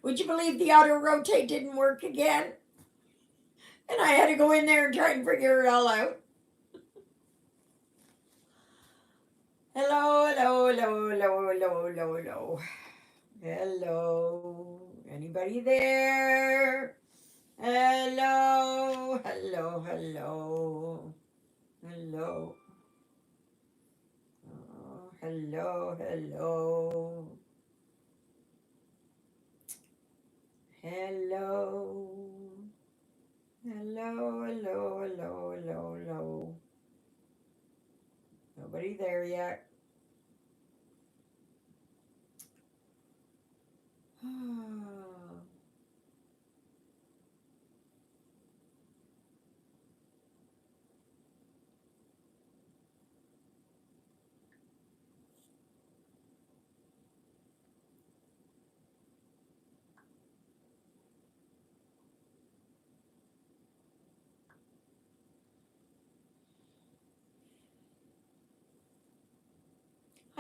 Would you believe the auto rotate didn't work again? And I had to go in there and try and figure it all out. Hello, hello, hello, hello, hello, hello, hello. Hello. Anybody there? Hello, hello, hello. Hello. Oh, hello, hello. Hello. Hello, hello, hello, hello, hello. Nobody there yet.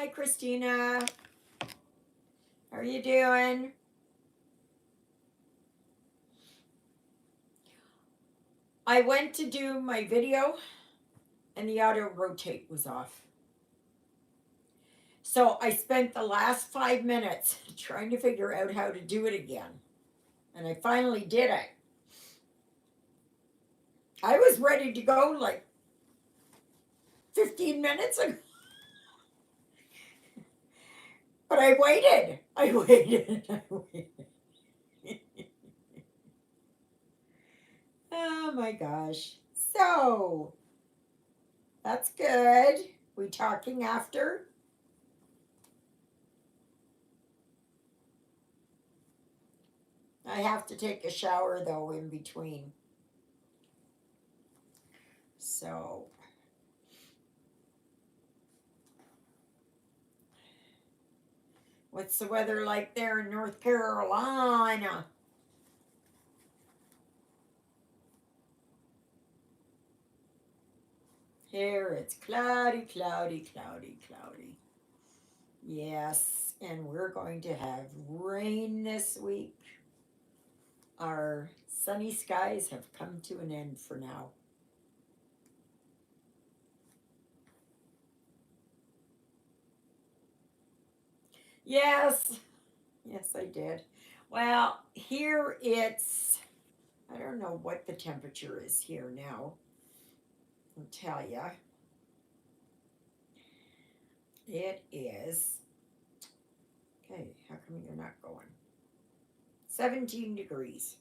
Hi, Christina. How are you doing? I went to do my video and the auto rotate was off. So I spent the last 5 minutes trying to figure out how to do it again. And I finally did it. I was ready to go like 15 minutes ago. But I waited. I waited. I waited. Oh my gosh. So that's good. We talking after? I have to take a shower though in between. So what's the weather like there in North Carolina? Here it's cloudy, cloudy, cloudy, cloudy. Yes, and we're going to have rain this week. Our sunny skies have come to an end for now. Yes, yes, I did. Well, here it's, I don't know what the temperature is here now. I'll tell you. It is, okay, how come you're not going? 17 degrees.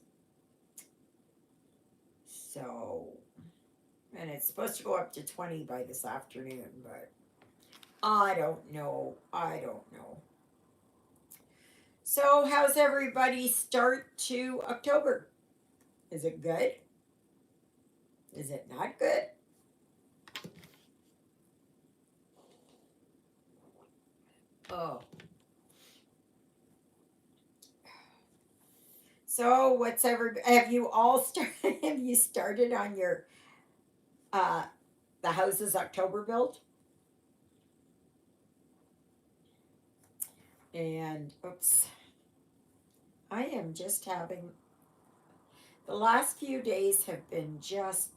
So, and it's supposed to go up to 20 by this afternoon, but I don't know. I don't know. So, how's everybody's start to October? Is it good? Is it not good? Oh. So, what's ever have you all started have you started on your uh the house's October build? And oops. I am just having the last few days have been just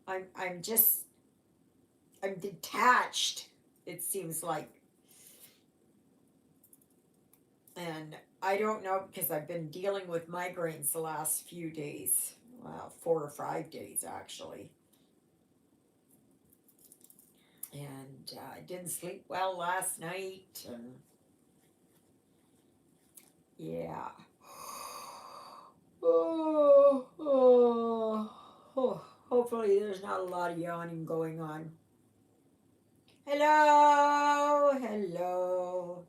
I'm just I'm detached, it seems like. And I don't know because I've been dealing with migraines the last few days. Well, 4 or 5 days actually. And I didn't sleep well last night. And yeah. Oh, oh, oh. Hopefully, there's not a lot of yawning going on. Hello, hello.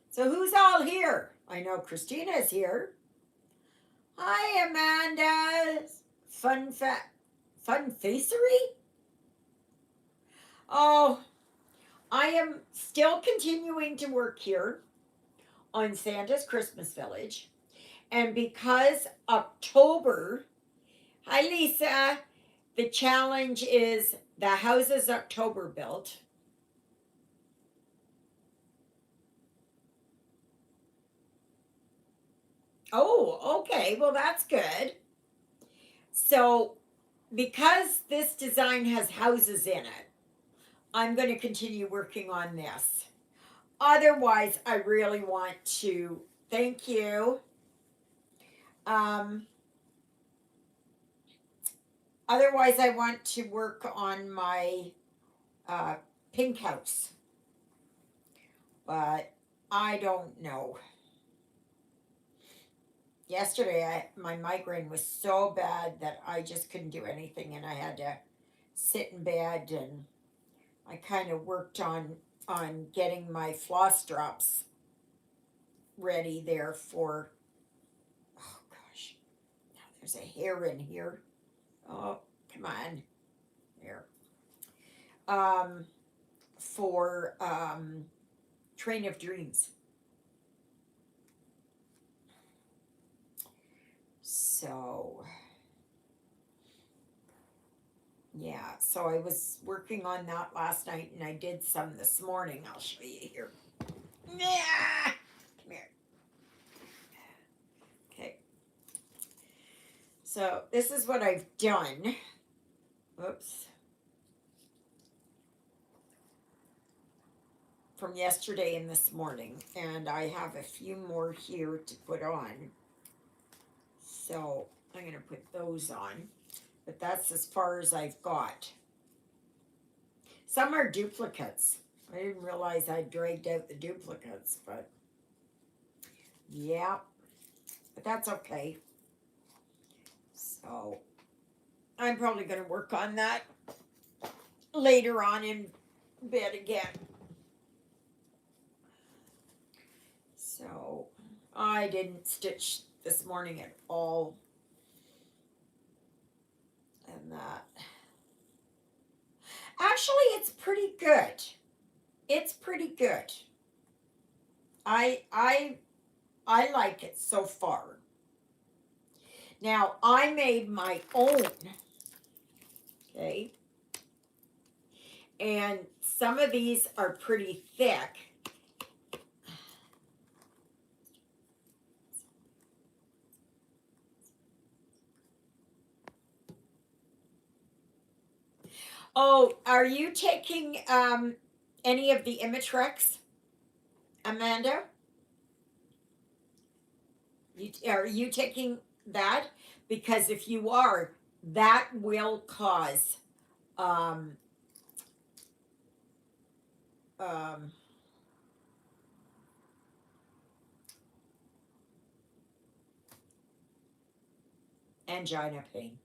So, who's all here? I know Christina's here. Hi, Amanda. Fun facery? Oh, I am still continuing to work here on Santa's Christmas Village. And because October, hi Lisa, the challenge is the house is October built. Okay, well, that's good. So, because this design has houses in it, I'm going to continue working on this. Otherwise, I really want to thank you. Um, Otherwise, I want to work on my uh, pink house, but I don't know. Yesterday, my migraine was so bad that I just couldn't do anything, and I had to sit in bed, and I kind of worked on getting my floss drops ready there for. Oh gosh, now there's a hair in here. Oh, come on, here. Um, for Train of Dreams. So yeah, so I was working on that last night, and I did some this morning. I'll show you here. Yeah, come here. Okay, so this is what I've done. Whoops. From yesterday and this morning, and I have a few more here to put on. So I'm going to put those on, but that's as far as I've got. Some are duplicates. I didn't realize I dragged out the duplicates, but yeah, but that's okay. So I'm probably going to work on that later on in bed again. So I didn't stitch this morning at all. And that. Actually, it's pretty good. It's pretty good. I I I like it so far. Now I made my own. Okay. And some of these are pretty thick. Oh, are you taking any of the Imitrex, Amanda? Are you taking that? Because if you are, that will cause um, um, angina pain.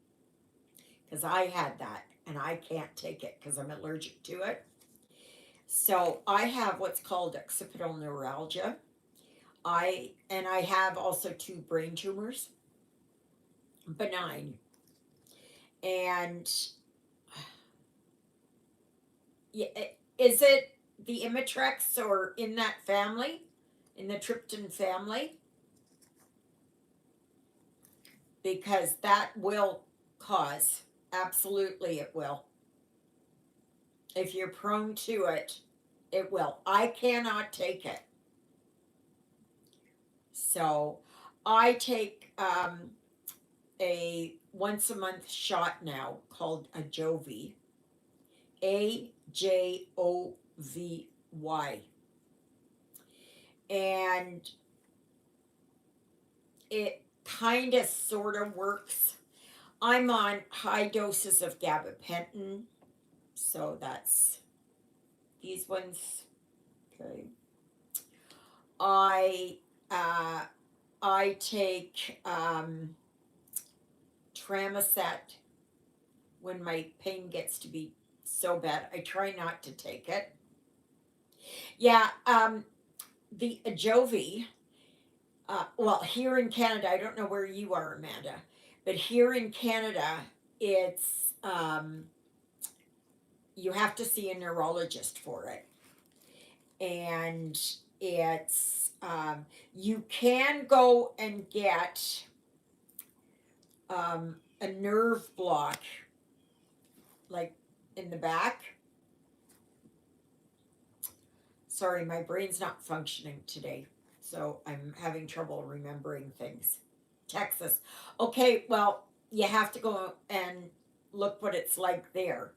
Because I had that, and I can't take it because I'm allergic to it. So I have what's called occipital neuralgia. I have also 2 brain tumors, benign, and yeah, is it the Imitrex or in that family, in the tryptin family? Because that will cause, absolutely, it will. If you're prone to it, it will. I cannot take it. So I take a once a month shot now called Ajovy, Ajovy, and it kind of sort of works. I'm on high doses of gabapentin, so that's these ones. Okay. I uh, I take Tramastat when my pain gets to be so bad. I try not to take it. Yeah, the Ajovy. Well, here in Canada, I don't know where you are, Amanda, but here in Canada, it's you have to see a neurologist for it, and it's you can go and get a nerve block, like in the back. Sorry, my brain's not functioning today, so I'm having trouble remembering things. Texas. Okay, well, you have to go and look what it's like there.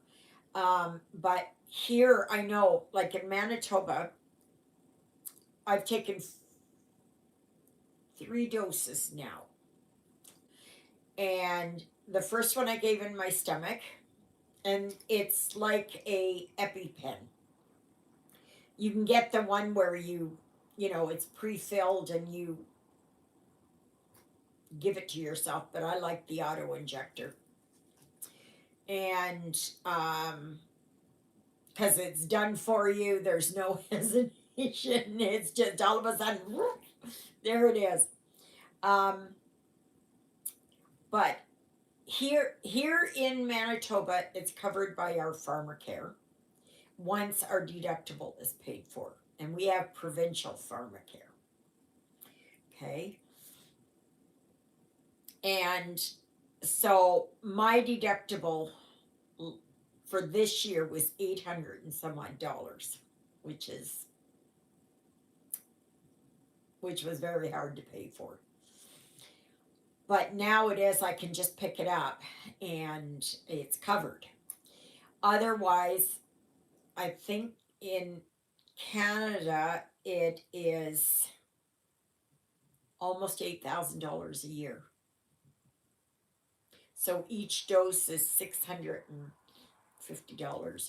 But here, I know, like in Manitoba, I've taken 3 doses now. And the first one I gave in my stomach, and it's like a EpiPen. You can get the one where it's pre-filled and you give it to yourself, but I like the auto injector. And because it's done for you, there's no hesitation. It's just all of a sudden, whoop, there it is. But here in Manitoba, it's covered by our pharmacare once our deductible is paid for, and we have provincial pharmacare. Okay, and so my deductible for this year was $800 and some odd dollars, which was very hard to pay for. But now it is, I can just pick it up and it's covered. Otherwise, I think in Canada it is almost $8,000 a year. So each dose is $650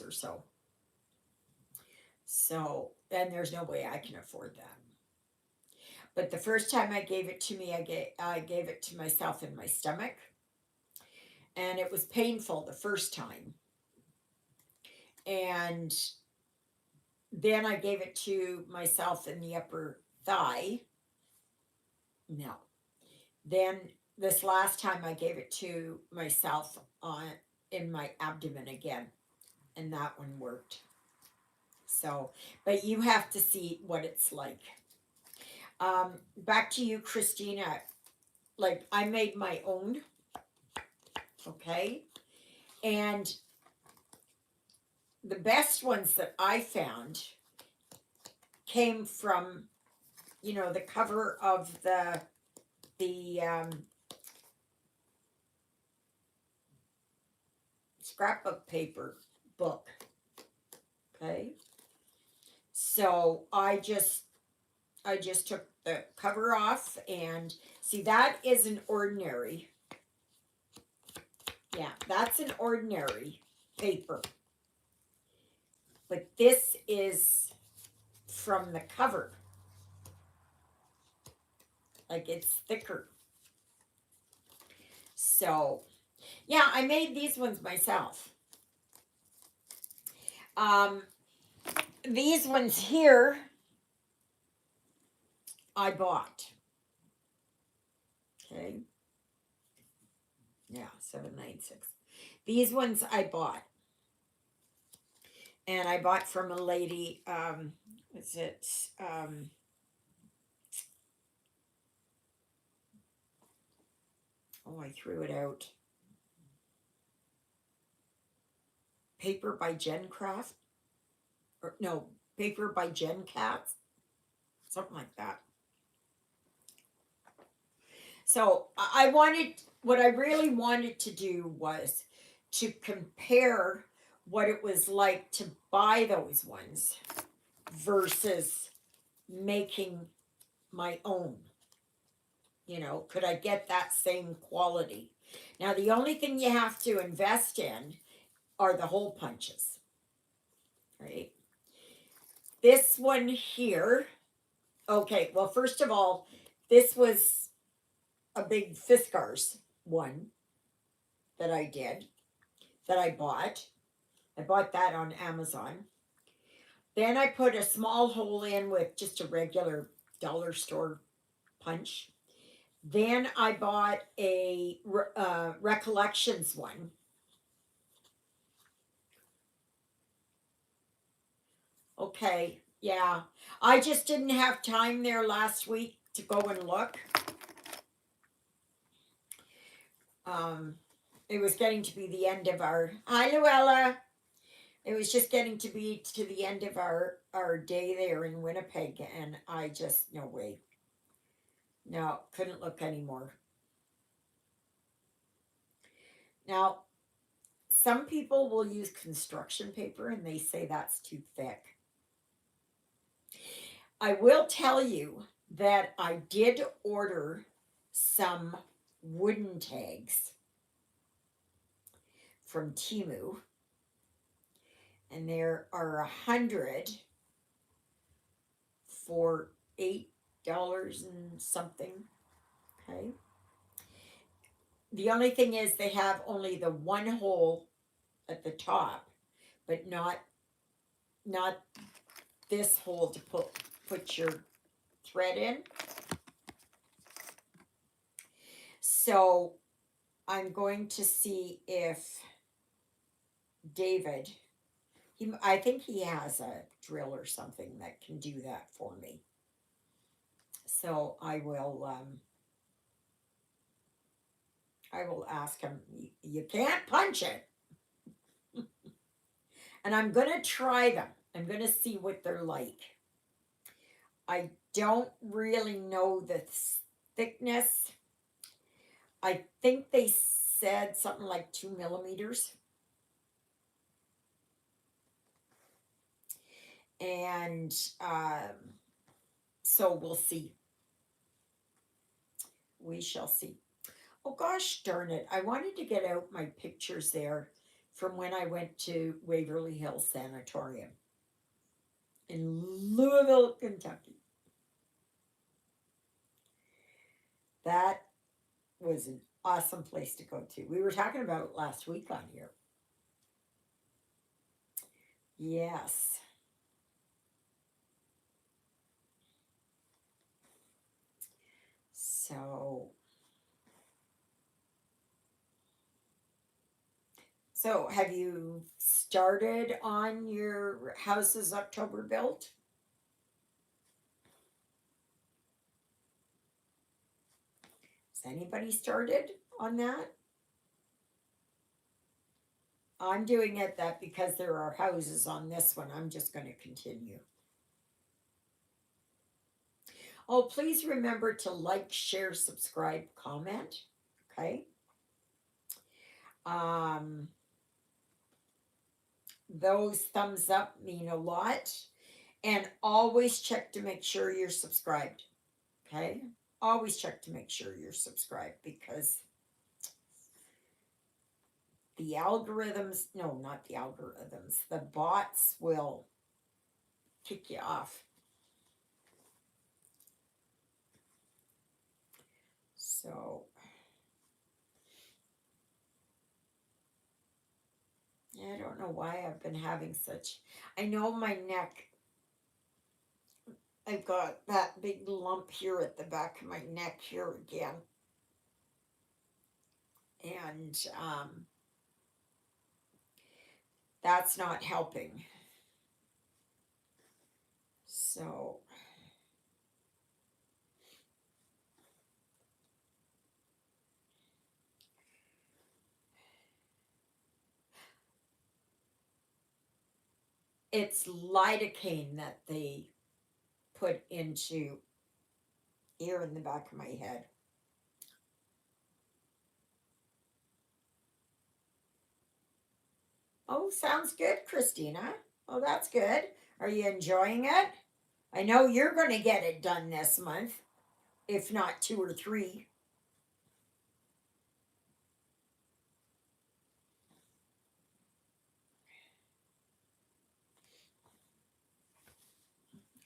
or so. So, and there's no way I can afford that. But the first time I gave it to me, I gave it to myself in my stomach, and it was painful the first time. And then I gave it to myself in the upper thigh. No. Then this last time I gave it to myself in my abdomen again, and that one worked. So, but you have to see what it's like. Back to you, Christina. Like, I made my own, okay? And the best ones that I found came from, the cover of the scrapbook paper book. Okay. So I just took the cover off, and see, that is an ordinary. Yeah, that's an ordinary paper. But this is from the cover. Like, it's thicker. So, yeah, I made these ones myself. These ones here, I bought. Okay. Yeah, 796. These ones I bought. And I bought from a lady, what's it? I threw it out. Paper by Jen Craft. Or no, Paper by Jen Cats. Something like that. So what I really wanted to do was to compare what it was like to buy those ones versus making my own. Could I get that same quality? Now, the only thing you have to invest in are the hole punches, right? This one here, okay, well, first of all, this was a big Fiskars one that I bought. I bought that on Amazon. Then I put a small hole in with just a regular dollar store punch. Then I bought a Recollections one. Okay, yeah. I just didn't have time there last week to go and look. It was getting to be the end of our. Hi, Luella. It was just getting to be to the end of our day there in Winnipeg, and I just, no way. No, couldn't look anymore. Now, some people will use construction paper and they say that's too thick. I will tell you that I did order some wooden tags from Timu, and there are 100 for $8 and something. Okay. The only thing is they have only the one hole at the top, but not this hole to put your thread in. So I'm going to see if David, I think he has a drill or something that can do that for me. So I will ask him. You can't punch it, and I'm gonna try them. I'm gonna see what they're like. I don't really know the thickness. I think they said something like 2 millimeters. And so we'll see. We shall see. Oh gosh darn it. I wanted to get out my pictures there from when I went to Waverly Hills Sanatorium in Louisville, Kentucky. That was an awesome place to go to. We were talking about it last week on here. Yes. So have you started on your house's October build? Has anybody started on that? I'm doing it that because there are houses on this one, I'm just going to continue. Oh, please remember to like, share, subscribe, comment. Okay. Those thumbs up mean a lot. And always check to make sure you're subscribed. Okay. Always check to make sure you're subscribed because the algorithms, no, not the algorithms, the bots will kick you off. So, I don't know why I've been having such, I know my neck, I've got that big lump here at the back of my neck here again. And that's not helping. So, it's lidocaine that they put into here in the back of my head. Oh, sounds good, Christina. Oh, that's good. Are you enjoying it? I know you're going to get it done this month, if not 2 or 3.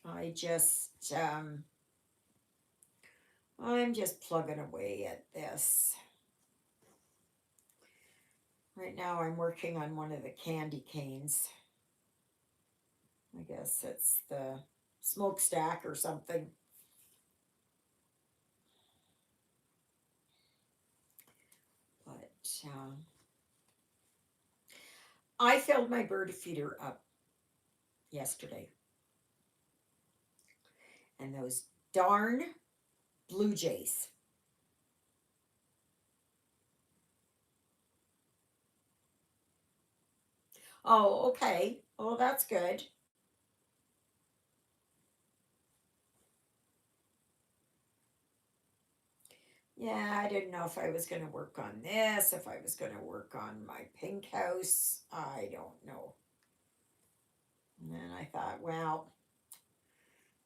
I just, I'm just plugging away at this. Right now I'm working on one of the candy canes. I guess it's the smokestack or something. But I filled my bird feeder up yesterday. And those darn blue jays. Oh, okay. Oh, that's good. Yeah, I didn't know if I was going to work on this, if I was going to work on my pink house. I don't know. And then I thought, well,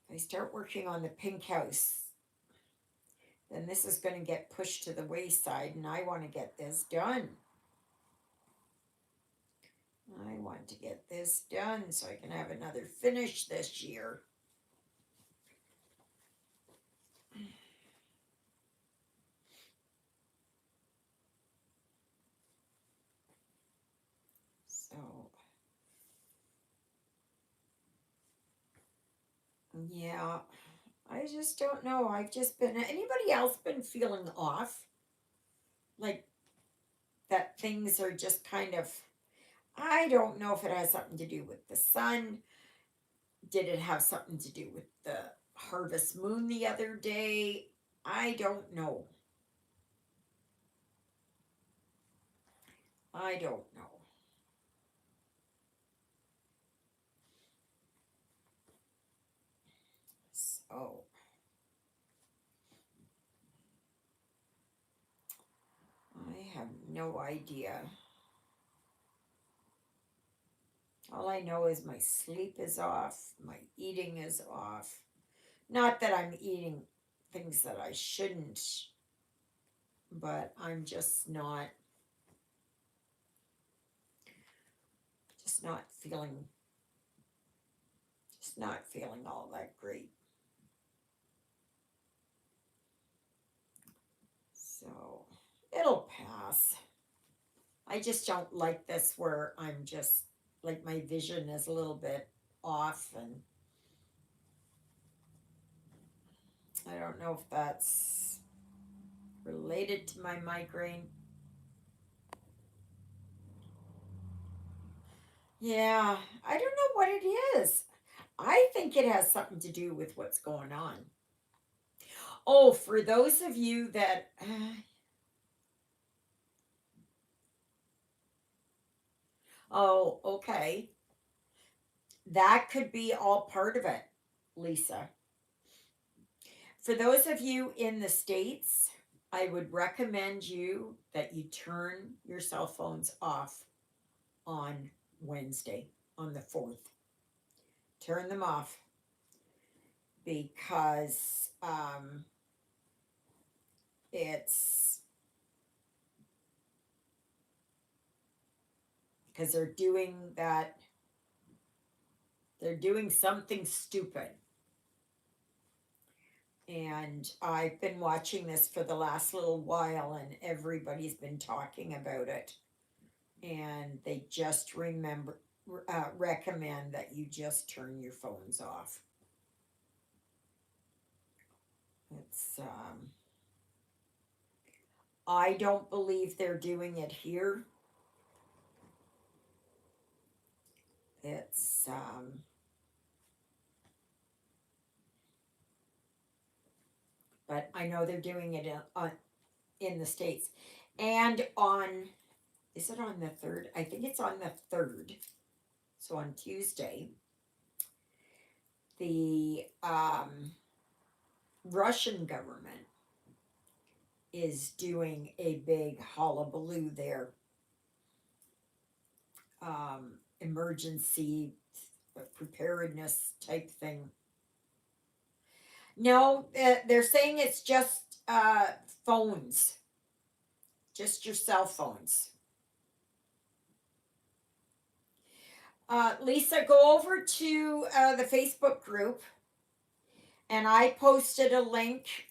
if I start working on the pink house, then this is going to get pushed to the wayside, and I want to get this done. I want to get this done so I can have another finish this year. So, yeah, I just don't know. I've just been, anybody else been feeling off? Like that things are just kind of, I don't know if it has something to do with the sun. Did it have something to do with the harvest moon the other day? I don't know. I don't know. So, I have no idea. All I know is my sleep is off, my eating is off. Not that I'm eating things that I shouldn't, but I'm just not feeling just not feeling all that great. So, it'll pass. I just don't like this where I'm just like my vision is a little bit off, and I don't know if that's related to my migraine. Yeah, I don't know what it is. I think it has something to do with what's going on. Oh, for those of you that, oh, okay, that could be all part of it, Lisa. For those of you in the States, I would recommend you that you turn your cell phones off on Wednesday, on the 4th. Turn them off because it's because they're doing something stupid. And I've been watching this for the last little while, and everybody's been talking about it. And they just recommend that you just turn your phones off. It's I don't believe they're doing it here. It's but I know they're doing it in the States. And on, is it on the 3rd? I think it's on the 3rd. So on Tuesday, the Russian government is doing a big hullabaloo there. Emergency preparedness type thing. No, they're saying it's just phones, just your cell phones. Lisa, go over to the Facebook group, and I posted a link.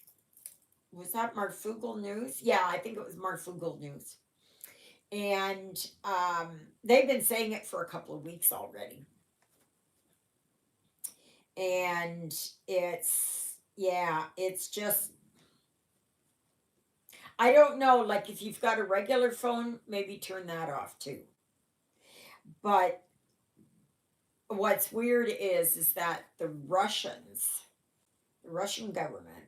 Was that Marfugal News? Yeah, I think it was Marfugal News. And they've been saying it for a couple of weeks already. And it's just, I don't know, like if you've got a regular phone, maybe turn that off too. But what's weird is that the Russian government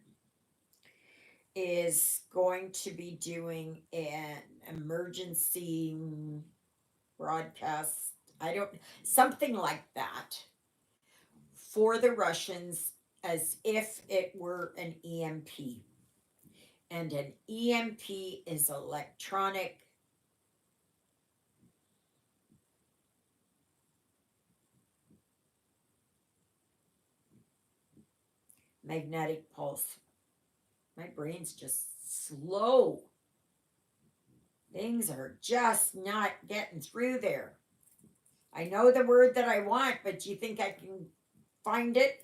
is going to be doing an emergency broadcast, I don't, something like that, for the Russians, as if it were an EMP. and an EMP is electronic magnetic pulse. My brain's just slow. Things are just not getting through there. I know the word that I want, but do you think I can find it?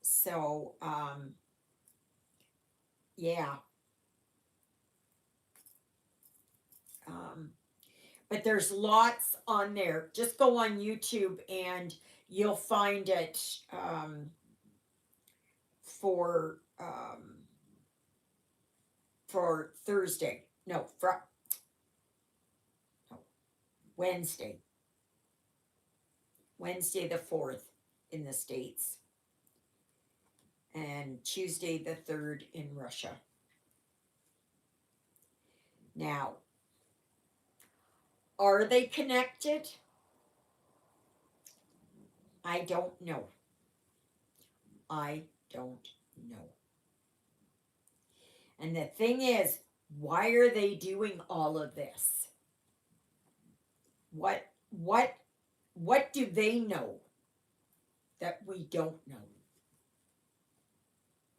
So, yeah. Um, but there's lots on there. Just go on YouTube and you'll find it for for Thursday. No, no, Wednesday. Wednesday the 4th in the States, and Tuesday the 3rd in Russia. Now, are they connected? I don't know. I don't know. And the thing is, why are they doing all of this? What what what do they know that we don't know?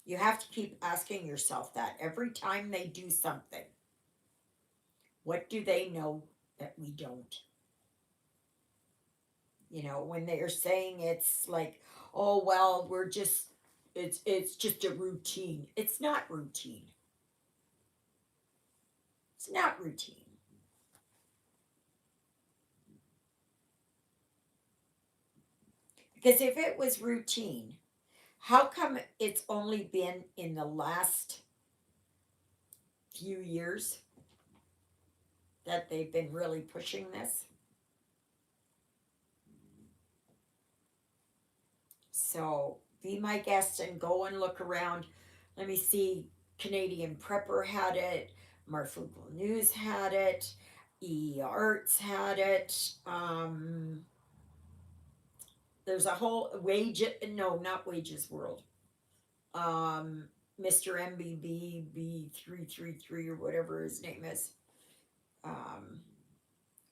You have to keep asking yourself that every time they do something. What do they know that we don't? You know, when they're saying it's like, oh well, we're just it's just a routine. It's not routine. It's not routine. Because if it was routine, how come it's only been in the last few years that they've been really pushing this? So be my guest and go and look around. Let me see. Canadian Prepper had it. Marfugal News had it. Arts had it. There's a whole wage. No, not Wages World. Um, Mr. MBB 333 or whatever his name is. Um,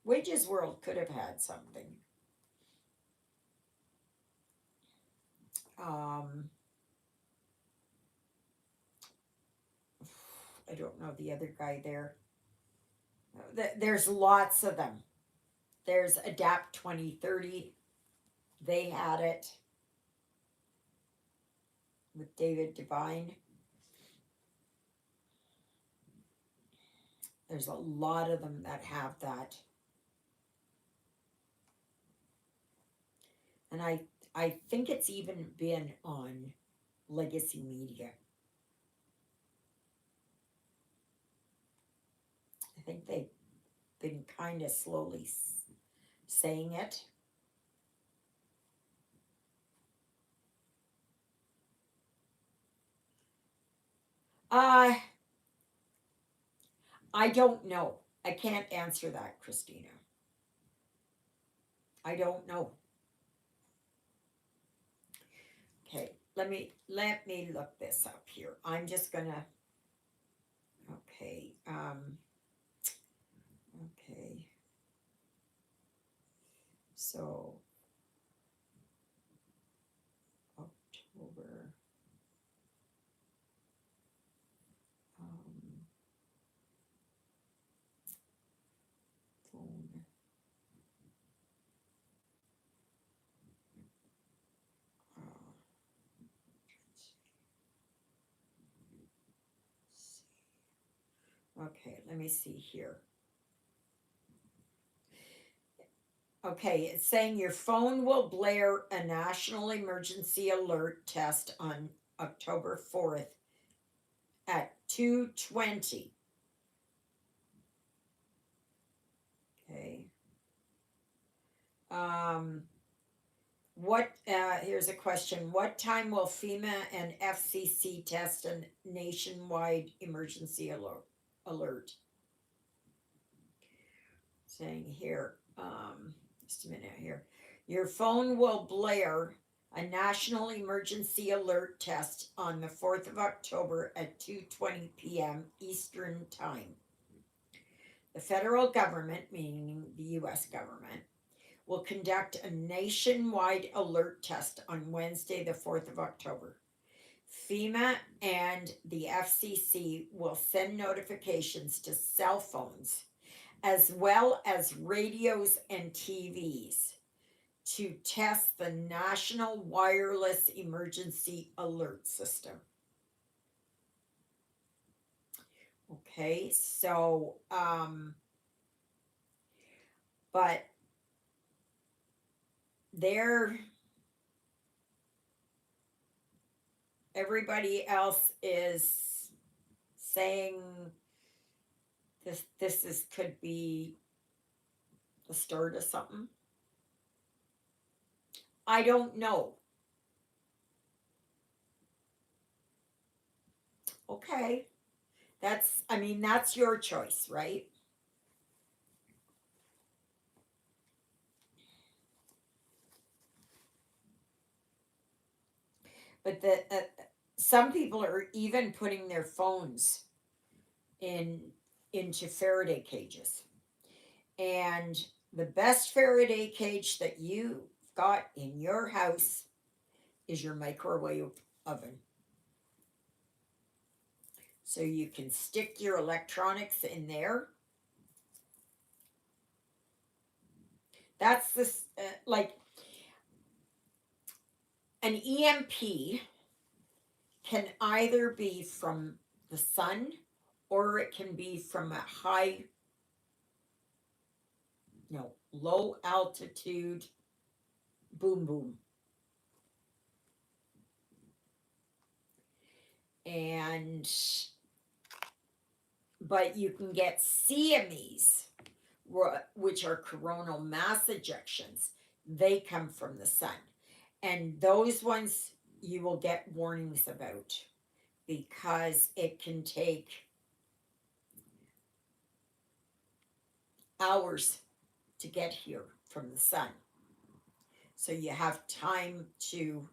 Wages World could have had something. Um, I don't know the other guy there. There's lots of them. There's Adapt 2030. They had it with David Devine. There's a lot of them that have that. And I think it's even been on legacy media. I think they've been kind of slowly saying it. Uh, I don't know. I can't answer that, Christina. I don't know. Okay, let me look this up here. I'm just gonna. Okay. Okay. So October. Um, phone. Uh, okay, let me see here. Okay, it's saying your phone will blare a national emergency alert test on October 4th at 2:20. Okay. Um, here's a question. What time will FEMA and FCC test a nationwide emergency alert? Saying here, just a minute here. Your phone will blare a national emergency alert test on the 4th of October at 2:20 p.m. Eastern Time. The federal government, meaning the US government, will conduct a nationwide alert test on Wednesday, the 4th of October. FEMA and the FCC will send notifications to cell phones as well as radios and TVs to test the National Wireless Emergency Alert System. Okay, so, but they're, everybody else is saying this is could be the start of something. I don't know. Okay. That's, I mean, that's your choice, right? But some people are even putting their phones in into Faraday cages. And the best Faraday cage that you've got in your house is your microwave oven. So you can stick your electronics in there. That's this, like an EMP can either be from the sun or it can be from a high, no, low altitude boom boom. And, but you can get CMEs, which are coronal mass ejections. They come from the sun. And those ones you will get warnings about because it can take hours to get here from the sun. So you have time to,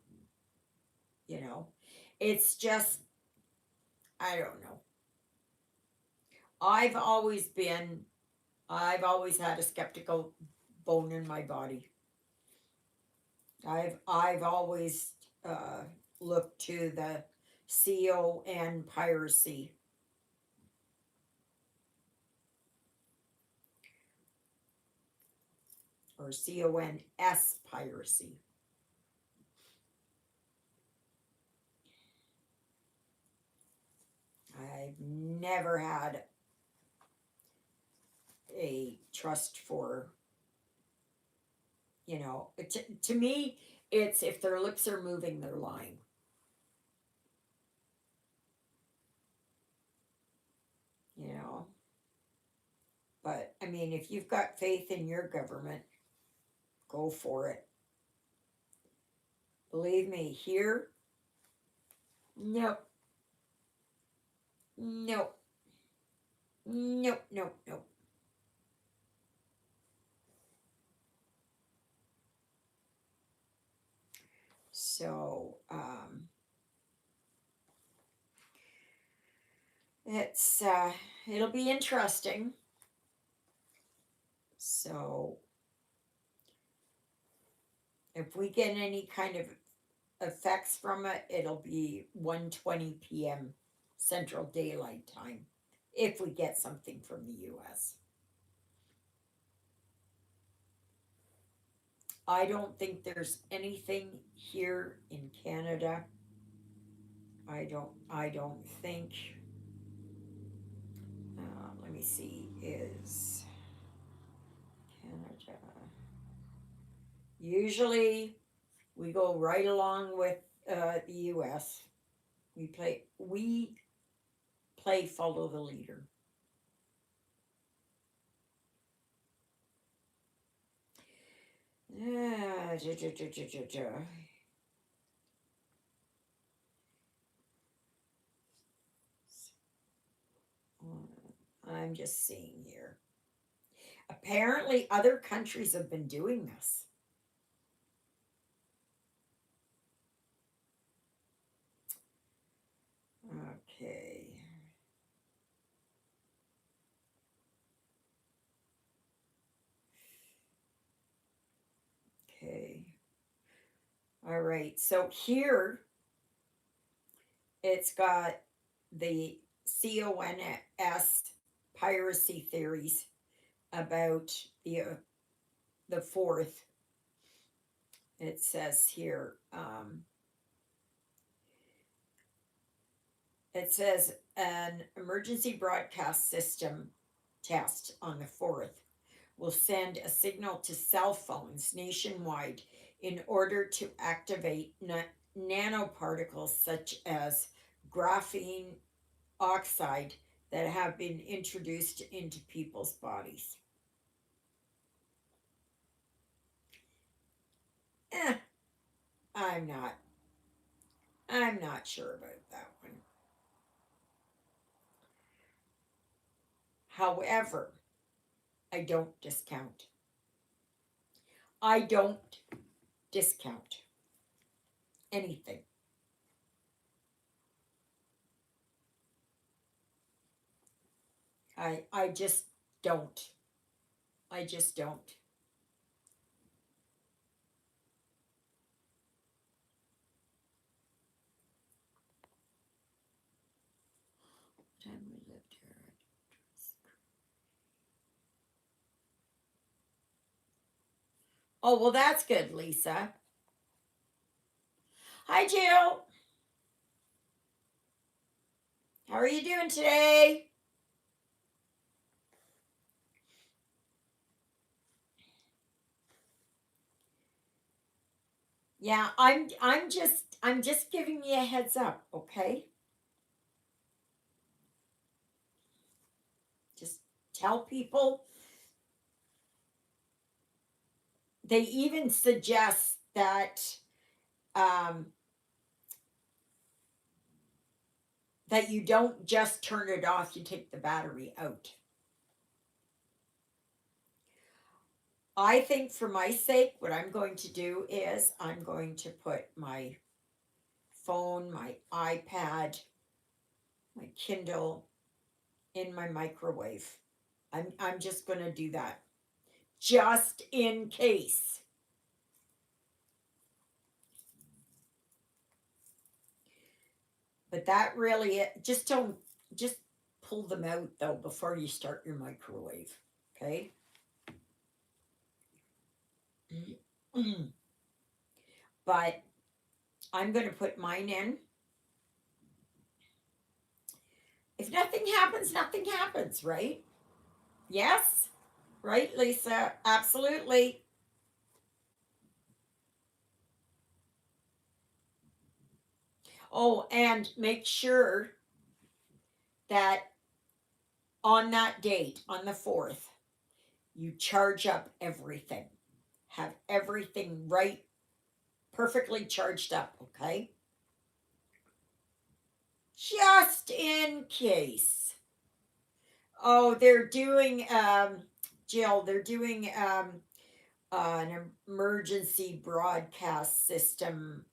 you know, it's just, I don't know. I've always been, I've always had a skeptical bone in my body. I've always looked to the CON piracy. Or CONS piracy. I've never had a trust for, you know, to me, it's if their lips are moving, they're lying. You know, but I mean, if you've got faith in your government, go for it. Believe me, here, nope, nope, nope, nope, nope. So, it's it'll be interesting. So, if we get any kind of effects from it, it'll be 1:20 p.m. Central Daylight Time if we get something from the US. I don't think there's anything here in Canada. I don't think let me see, is Canada, usually we go right along with the US. We play follow the leader. Ah, I'm just seeing here. Apparently, other countries have been doing this. Okay. All right. So here it's got the CONS piracy theories about the fourth. It says here. It says an emergency broadcast system test on the 4th will send a signal to cell phones nationwide in order to activate nanoparticles such as graphene oxide that have been introduced into people's bodies. Eh, I'm not. I'm not sure about that one. However, I don't discount. I don't discount anything. I just don't. I just don't. Time we lived here. Oh, well, that's good, Lisa. Hi, Jill. How are you doing today? Yeah, I'm just giving you a heads up, okay? Just tell people. They even suggest um, that you don't just turn it off; you take the battery out. I think for my sake, what I'm going to do is I'm going to put my phone, my iPad, my Kindle in my microwave. I'm just going to do that just in case. But that really just don't just pull them out though before you start your microwave. Okay? But I'm going to put mine in. If nothing happens, nothing happens, right? Yes? Right, Lisa? Absolutely. Oh, and make sure that on that date, on the 4th, you charge up everything. Have everything right, perfectly charged up, okay? Just in case. Oh, they're doing, Jill, they're doing an emergency broadcast system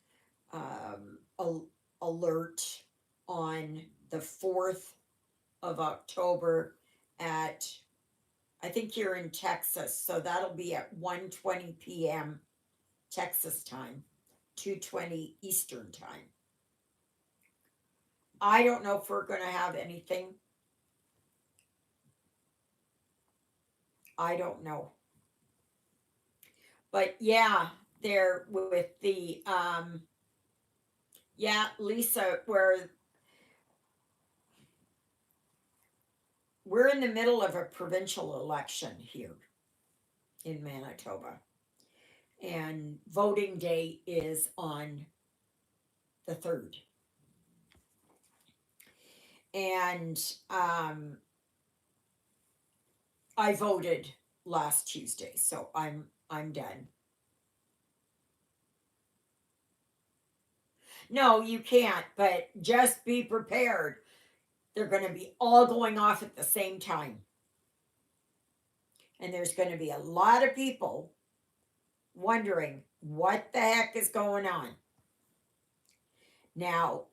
alert on the 4th of October at, I think you're in Texas, so that'll be at 1:20 p.m. Texas time, 2:20 Eastern time. I don't know if we're going to have anything. I don't know. But yeah, there with the yeah, Lisa, where we're in the middle of a provincial election here in Manitoba. And voting day is on the 3rd. And I voted last Tuesday, so I'm done. No, you can't, but just be prepared. They're going to be all going off at the same time. And there's going to be a lot of people wondering what the heck is going on. Now,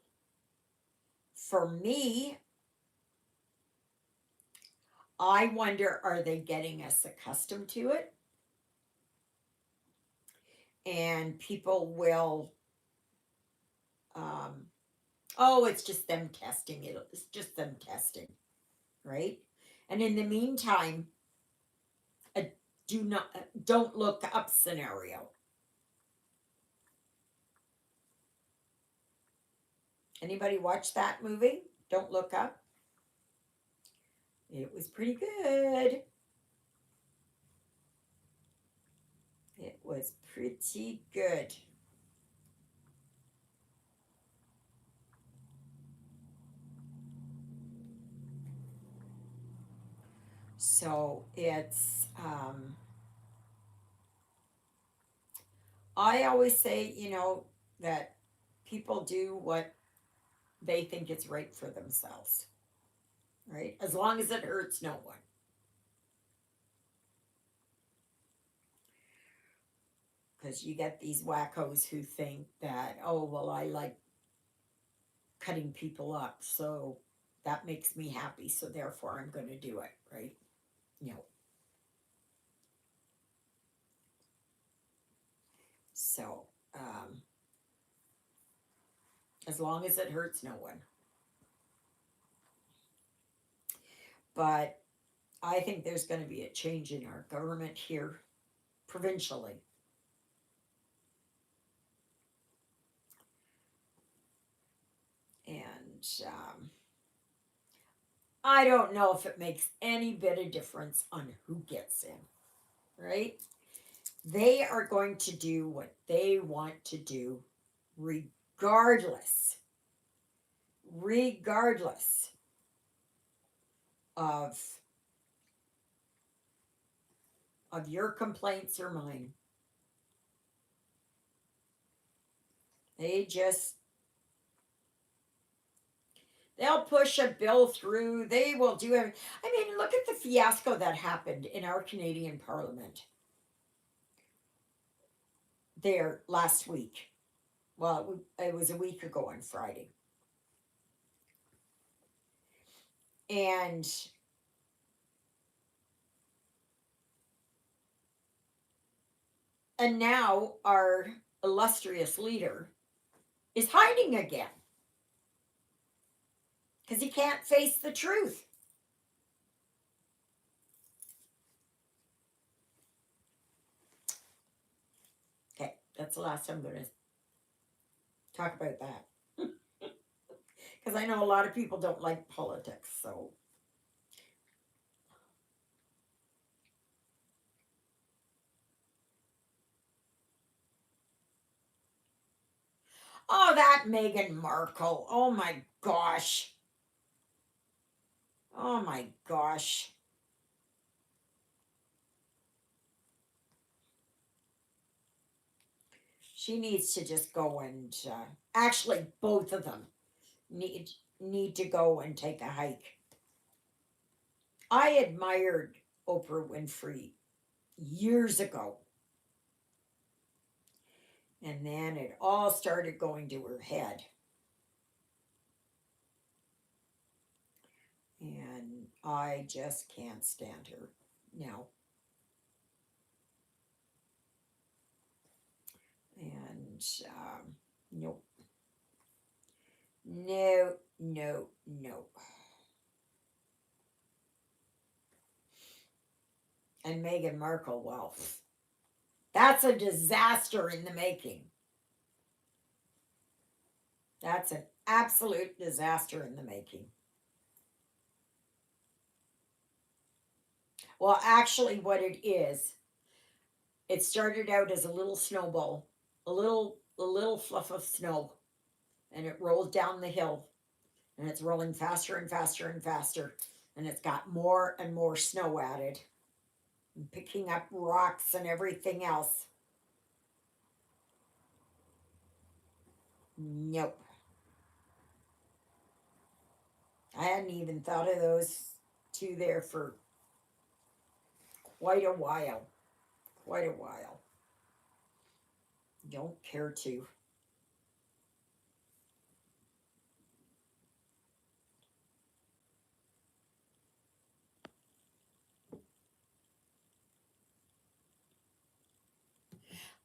for me, I wonder, are they getting us accustomed to it? and people will, um, oh, it's just them testing it. It's just them testing, right? And in the meantime, a don't look up scenario. Anybody watch that movie? Don't look up. It was pretty good. It was pretty good. So it's, I always say, that people do what they think is right for themselves, right? As long as it hurts no one. Because you get these wackos who think that, oh, well, I like cutting people up, so that makes me happy, so therefore I'm going to do it, right? No. So, as long as it hurts no one. But I think there's going to be a change in our government here, provincially. And I don't know if it makes any bit of difference on who gets in, right? They are going to do what they want to do, regardless, regardless of your complaints or mine. They just, they'll push a bill through. They will do everything. I mean, look at the fiasco that happened in our Canadian Parliament there last week. Well, it was a week ago on Friday. And now our illustrious leader is hiding again because he can't face the truth. Okay, that's the last time I'm going to talk about that. Because I know a lot of people don't like politics, so. Oh, that Meghan Markle. Oh my gosh. Oh my gosh. She needs to just go and actually both of them need need to go and take a hike. I admired Oprah Winfrey years ago, and then it all started going to her head. And I just can't stand her. No. And nope. No, no, no. And Meghan Markle, well, that's a disaster in the making. That's an absolute disaster in the making. Well, actually, what it is, it started out as a little snowball, a little fluff of snow, and it rolled down the hill, and it's rolling faster and faster and faster, and it's got more and more snow added, and picking up rocks and everything else. Nope. I hadn't even thought of those two there for quite a while. Quite a while. Don't care to.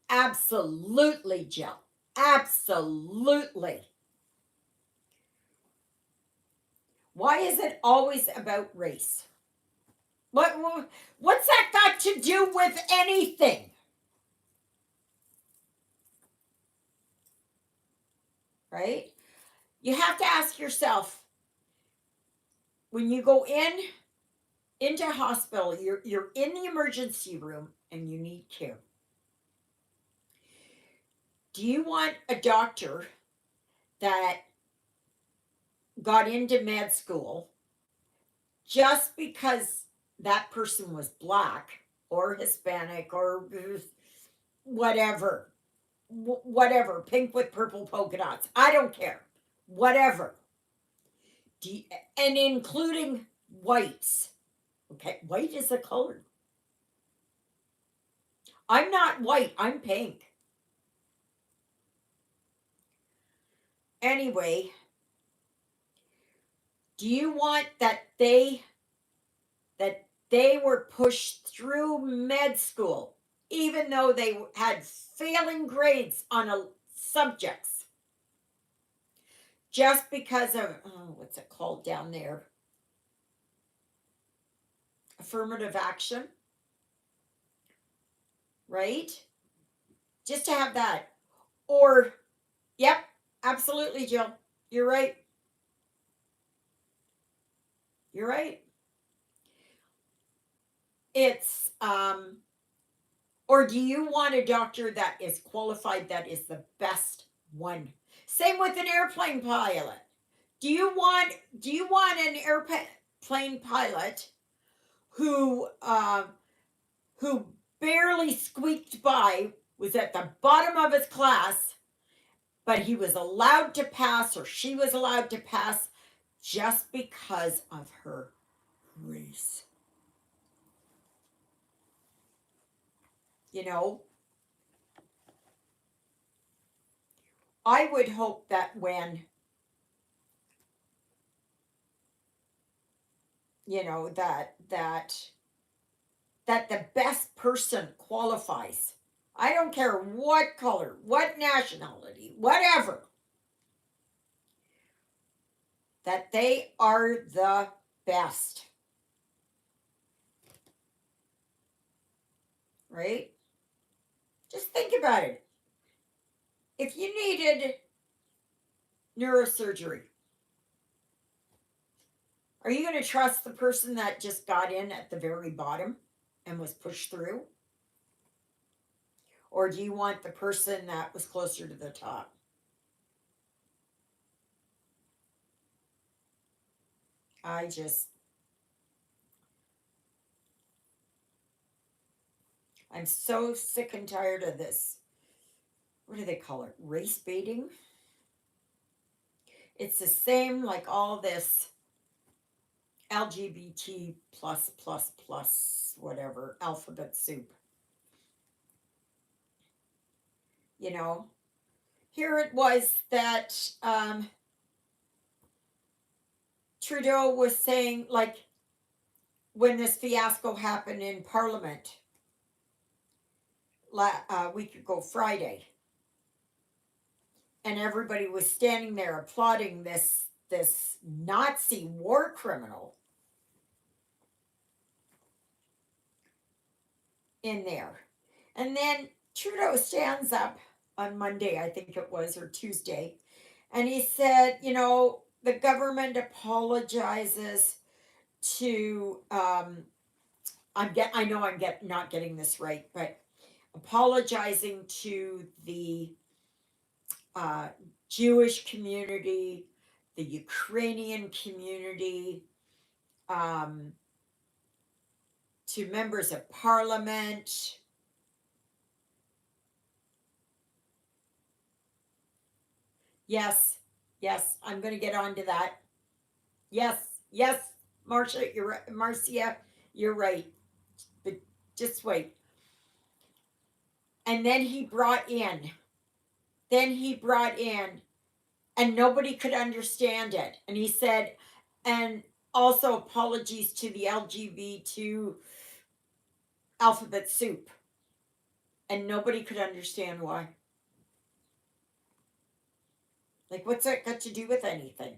Absolutely, Jill. Absolutely. Why is it always about race? What's that got to do with anything? Right? You have to ask yourself when you go into a hospital, you're in the emergency room and you need care. Do you want a doctor that got into med school just because that person was black or Hispanic or whatever, whatever, pink with purple polka dots? I don't care. Whatever. You, and including whites. Okay, white is a color. I'm not white, I'm pink. Anyway, do you want that they were pushed through med school even though they had failing grades on a subjects just because of what's it called down there, affirmative action, right? Just to have that. Or yep, absolutely, Jill, you're right. You're right. It's or do you want a doctor that is qualified, that is the best one? Same with an airplane pilot. Do you want an airplane pilot who who barely squeaked by, was at the bottom of his class, but he was allowed to pass, or she was allowed to pass, just because of her race? You know, I would hope that when, you know, that the best person qualifies. I don't care what color, what nationality, whatever, that they are the best. Right? Just think about it. If you needed neurosurgery, are you going to trust the person that just got in at the very bottom and was pushed through? Or do you want the person that was closer to the top? I just, I'm so sick and tired of this. What do they call it? Race baiting? It's the same like all this LGBT plus whatever alphabet soup. You know, here it was that Trudeau was saying, like, when this fiasco happened in Parliament a week ago Friday, and everybody was standing there applauding this Nazi war criminal in there. And then Trudeau stands up on Monday, I think it was, or Tuesday, and he said, you know, the government apologizes to I know I'm not getting this right, but apologizing to the uh, Jewish community, the Ukrainian community, um, to members of parliament. Yes, yes, I'm going to get onto that. Yes, yes, Marcia, you're right. Marcia, you're right. But just wait. And then he brought in, and nobody could understand it. And he said, and also apologies to the LGBT alphabet soup. and nobody could understand why. Like, what's that got to do with anything?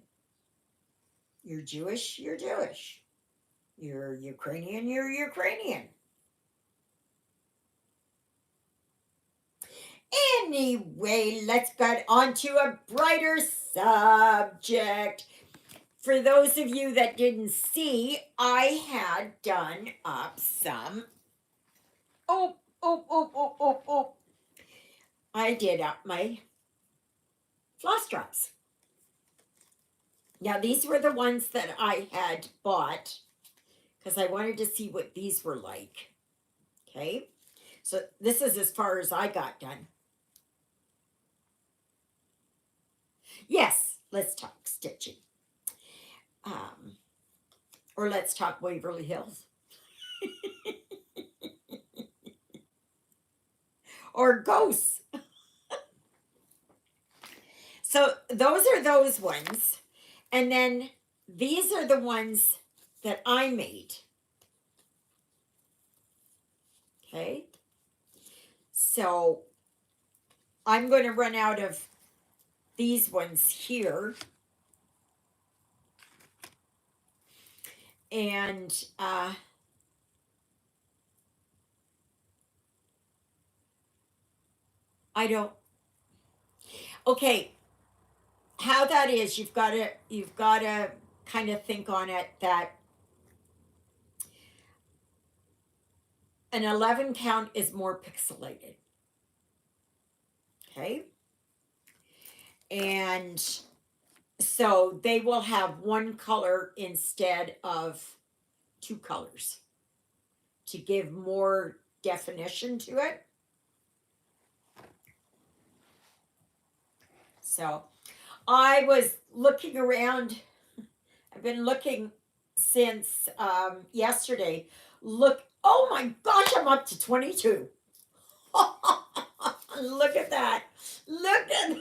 You're Jewish, you're Jewish. You're Ukrainian, you're Ukrainian. Anyway, let's get on to a brighter subject. For those of you that didn't see, I had done up some. Oh, oh, oh, oh, oh, oh. I did up my floss drops. Now, these were the ones that I had bought because I wanted to see what these were like. Okay, so this is as far as I got done. Yes, let's talk stitching. Um, or let's talk Waverly Hills. Or ghosts. So those are those ones. And then these are the ones that I made. Okay. So I'm going to run out of these ones here. And I don't. Okay. How that is, you've got to kind of think on it that an 11 count is more pixelated. Okay. And so they will have one color instead of two colors to give more definition to it. So I was looking around. I've been looking since yesterday. Look, oh my gosh, I'm up to 22. Look at that. Look at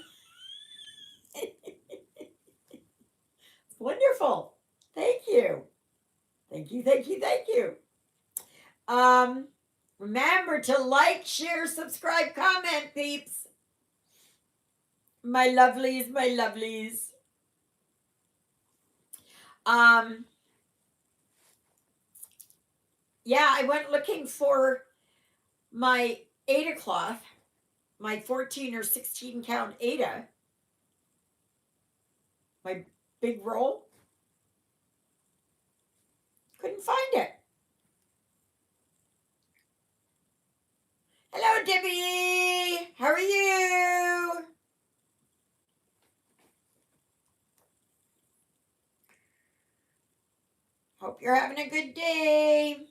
wonderful. Thank you. Thank you, thank you, thank you. Remember to like, share, subscribe, comment, peeps. My lovelies, my lovelies. Yeah, I went looking for my Ada cloth, my 14 or 16 count Ada, my big roll. Couldn't find it. Hello, Debbie. How are you? Hope you're having a good day.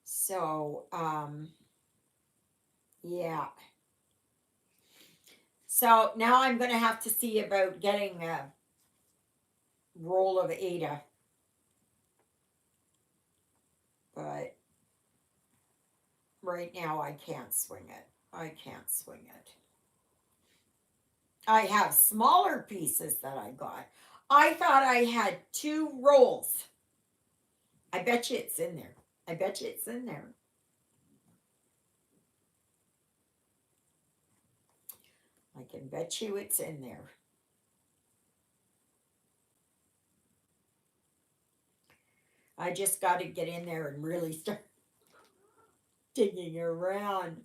So, yeah. So now I'm going to have to see about getting a roll of Ada. But right now I can't swing it. I can't swing it. I have smaller pieces that I got. I thought I had 2 rolls. I bet you it's in there. I bet you it's in there. I can bet you it's in there. I just got to get in there and really start digging around.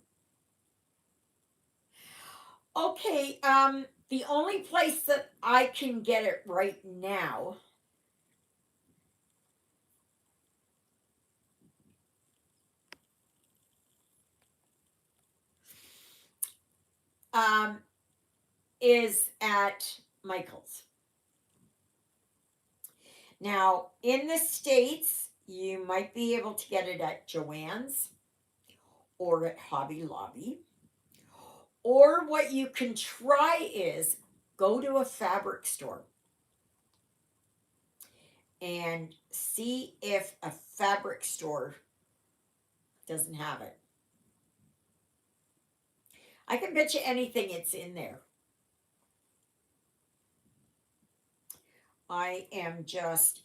Okay, the only place that I can get it right now um, is at Michael's. Now, in the States, you might be able to get it at Joann's or at Hobby Lobby. Or what you can try is go to a fabric store and see if a fabric store doesn't have it. I can bet you anything it's in there. I am just,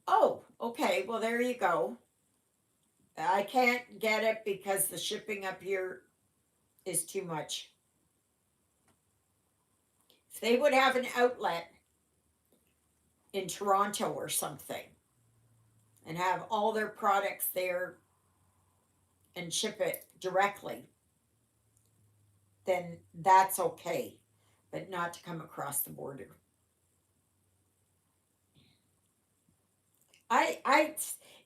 oh, okay, well, there you go. I can't get it because the shipping up here is too much. If they would have an outlet in Toronto or something and have all their products there and ship it directly, then that's okay, but not to come across the border. I,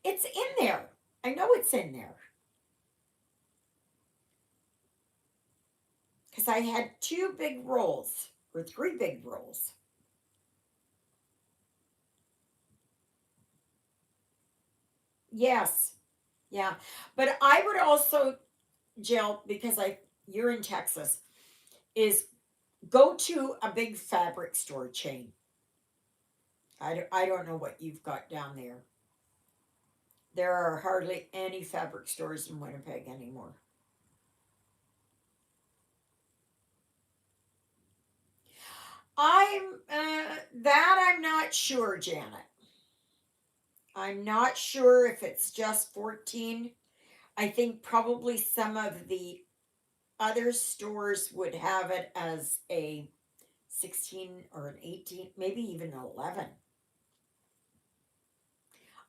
it's in there. I know it's in there because I had two big rolls or three big rolls. Yes, yeah, but I would also, Jill, because you're in Texas, is go to a big fabric store chain. I don't know what you've got down there. There are hardly any fabric stores in Winnipeg anymore. I'm not sure, Janet. I'm not sure if it's just 14. I think probably some of the other stores would have it as a 16 or an 18, maybe even 11.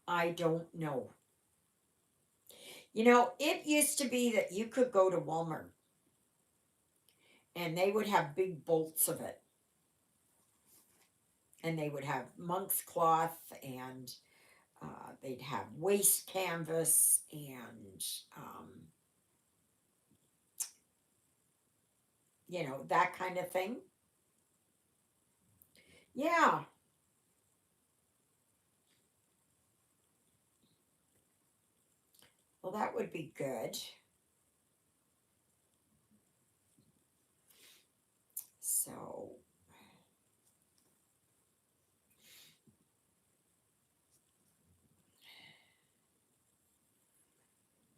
I don't know. It used to be that you could go to Walmart and they would have big bolts of it. And they would have monk's cloth and they'd have waste canvas and, um, that kind of thing. Yeah, well, that would be good. So,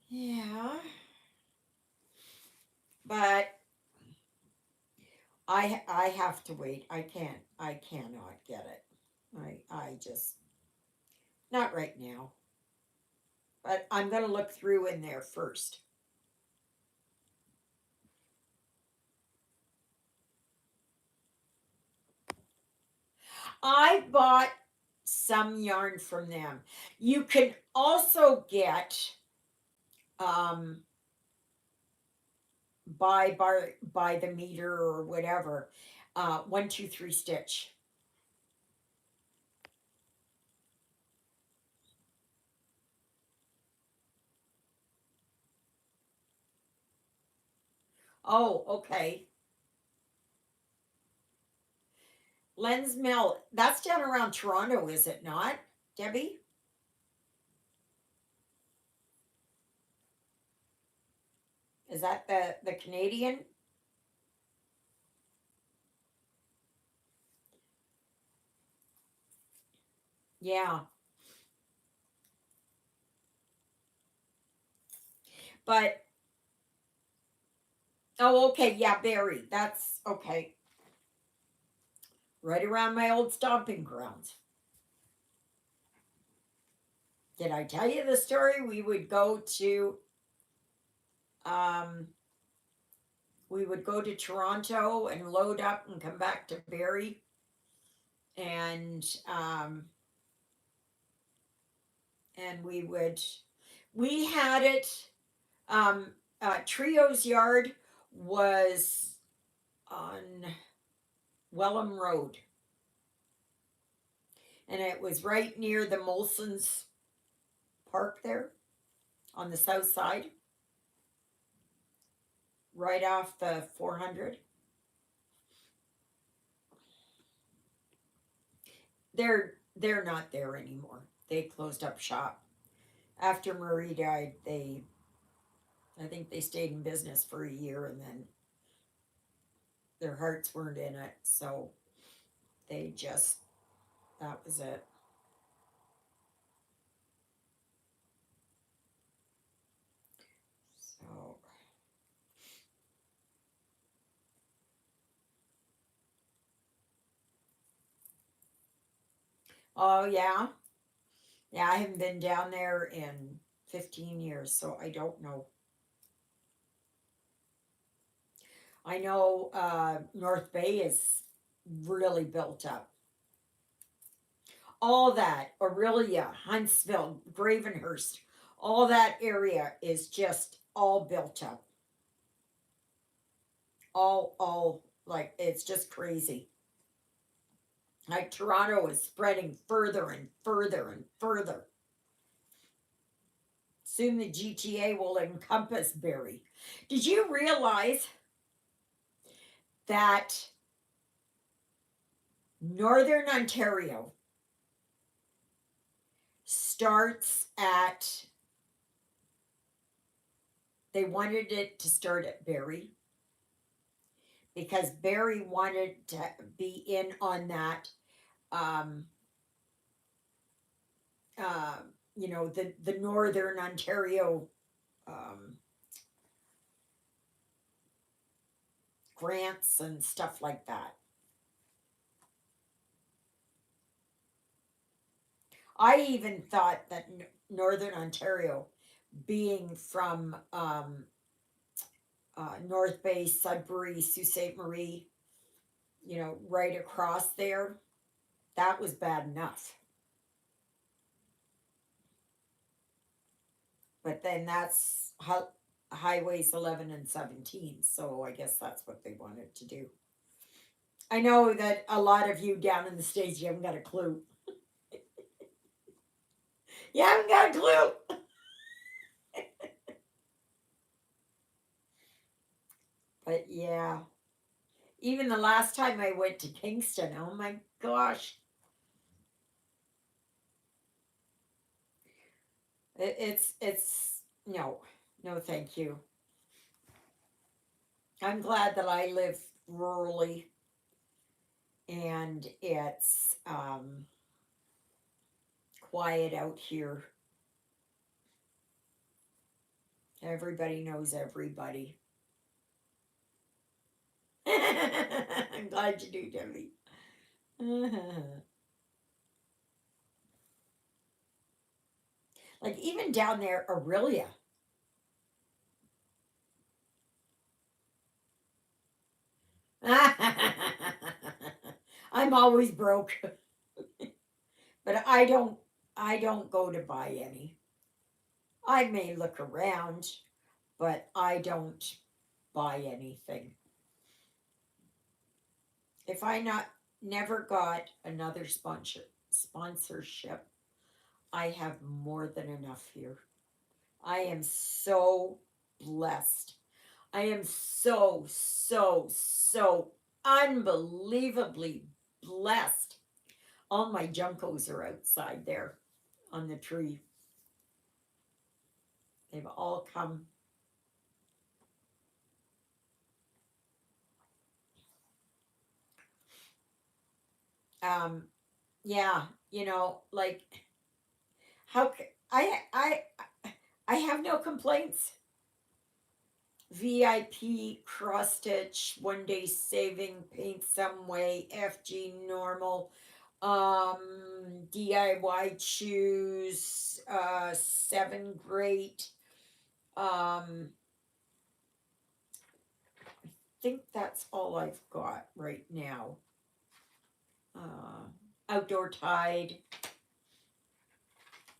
yeah, but I have to wait. I cannot get it. I just not right now. But I'm going to look through in there first. I bought some yarn from them. You can also get um by the meter or whatever, 1 2 3 stitch. Oh, okay. Lens Mill. That's down around Toronto, is it not, Debbie? Is that the Canadian? Yeah. But oh, okay, yeah, Barry. That's okay. Right around my old stomping grounds. Did I tell you the story? Um we would go to Toronto and load up and come back to Barrie, and we had it. Trio's yard was on Wellham Road, and it was right near the Molson's Park there on the south side, right off the 400. They're not there anymore. They closed up shop after Marie died. I think they stayed in business for a year and then their hearts weren't in it, so they just that was it. So Oh, yeah. Yeah, I haven't been down there in 15 years, so I don't know. I know North Bay is really built up. All that, Aurelia, Huntsville, Gravenhurst, all that area is just all built up. All like it's just crazy. Like Toronto is spreading further and further and further. Soon the GTA will encompass Barrie. Did you realize that Northern Ontario starts at, they wanted it to start at Barrie because Barrie wanted to be in on that, um, uh, the Northern Ontario um, grants and stuff like that. I even thought that Northern Ontario, being from North Bay, Sudbury, Sault Ste. Marie, right across there, that was bad enough. But then that's highways 11 and 17, so I guess that's what they wanted to do. I know that a lot of you down in the States, you haven't got a clue. You haven't got a clue. But yeah, even the last time I went to Kingston, oh my gosh, it's no, no, thank you. I'm glad that I live rurally and it's quiet out here. Everybody knows everybody. I'm glad you do, Debbie. Like even down there, Aurelia. I'm always broke, but I don't go to buy any. I may look around, but I don't buy anything. If I not never got another sponsorship, I have more than enough here. I am so blessed. I am so, so, so unbelievably blessed. All my juncos are outside there on the tree. They've all come. Um, yeah, like I have no complaints. VIP cross stitch, 1 day saving, paint some way, FG normal, DIY choose, 7 great. Think that's all I've got right now. Outdoor tide,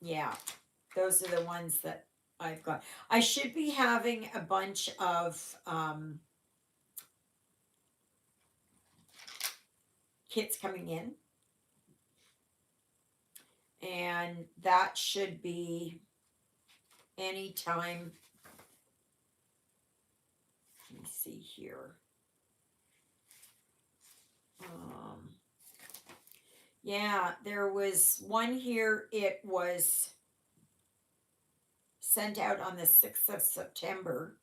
yeah, those are the ones that I've got. I should be having a bunch of kits coming in, and that should be anytime. Let me see here. Um, yeah, there was one here. It was sent out on the 6th of September.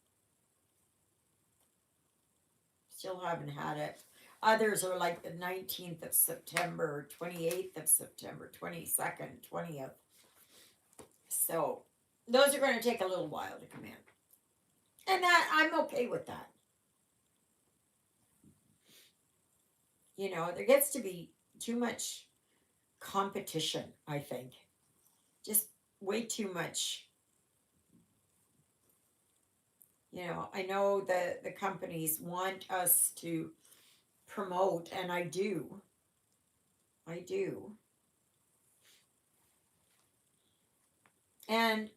Still haven't had it. Others are like the 19th of September, 28th of September, 22nd, 20th. So those are going to take a little while to come in. And that I'm okay with that. There gets to be too much competition, I think. Just way too much. I know the companies want us to promote, and I do. I do. And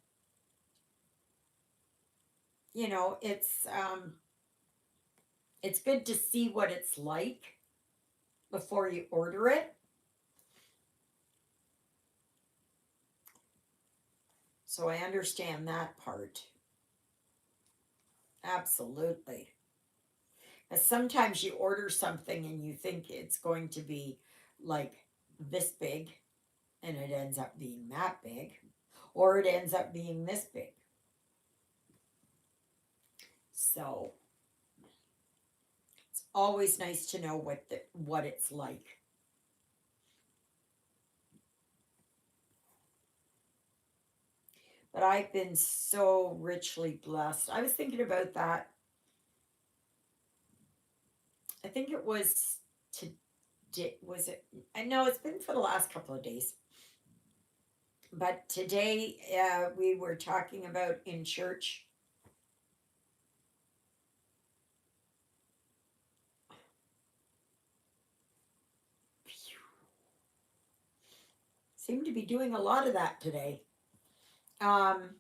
it's good to see what it's like before you order it. So I understand that part. Absolutely. And sometimes you order something and you think it's going to be like this big, and it ends up being that big, or it ends up being this big. So it's always nice to know what it's like. But I've been so richly blessed. I was thinking about that. I think it was today. Was it? I know it's been for the last couple of days. But today we were talking about in church. Seem to be doing a lot of that today. Um,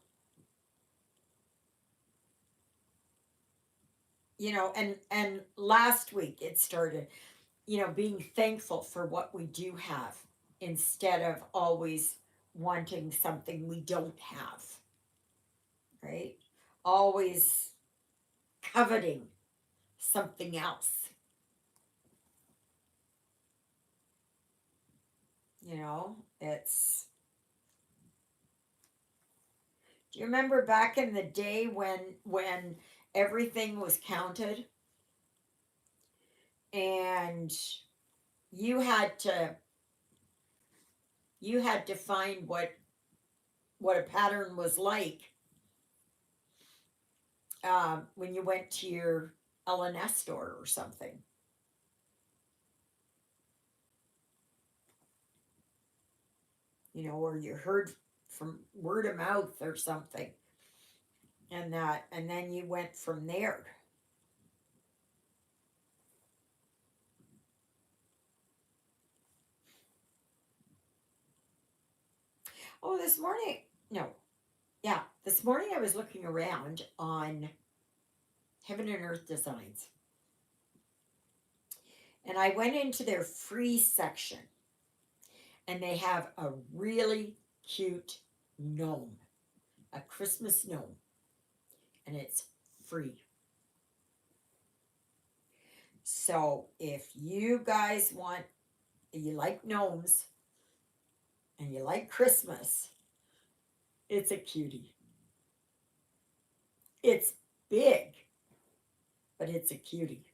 and last week it started, being thankful for what we do have instead of always wanting something we don't have, right? Always coveting something else. It's Do you remember back in the day when everything was counted and you had to you had to find what a pattern was like when you went to your L&S store or something, or you heard from word of mouth or something, and then you went from there. Oh, this morning, no, yeah, this morning I was looking around on Heaven and Earth Designs, and I went into their free section, and they have a really cute gnome, a Christmas gnome, and it's free. So if you guys you like gnomes and you like Christmas, it's a cutie. It's big, but it's a cutie.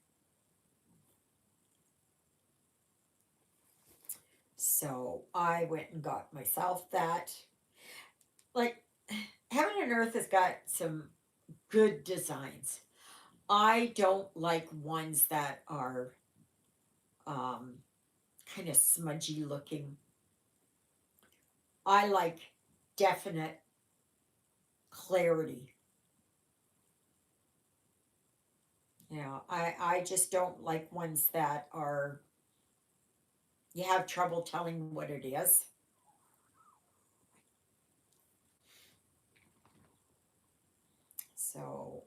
So I went and got myself that. Like, Heaven and Earth has got some good designs. I don't like ones that are um, kind of smudgy looking. I like definite clarity. I just don't like ones that are, you have trouble telling what it is. So,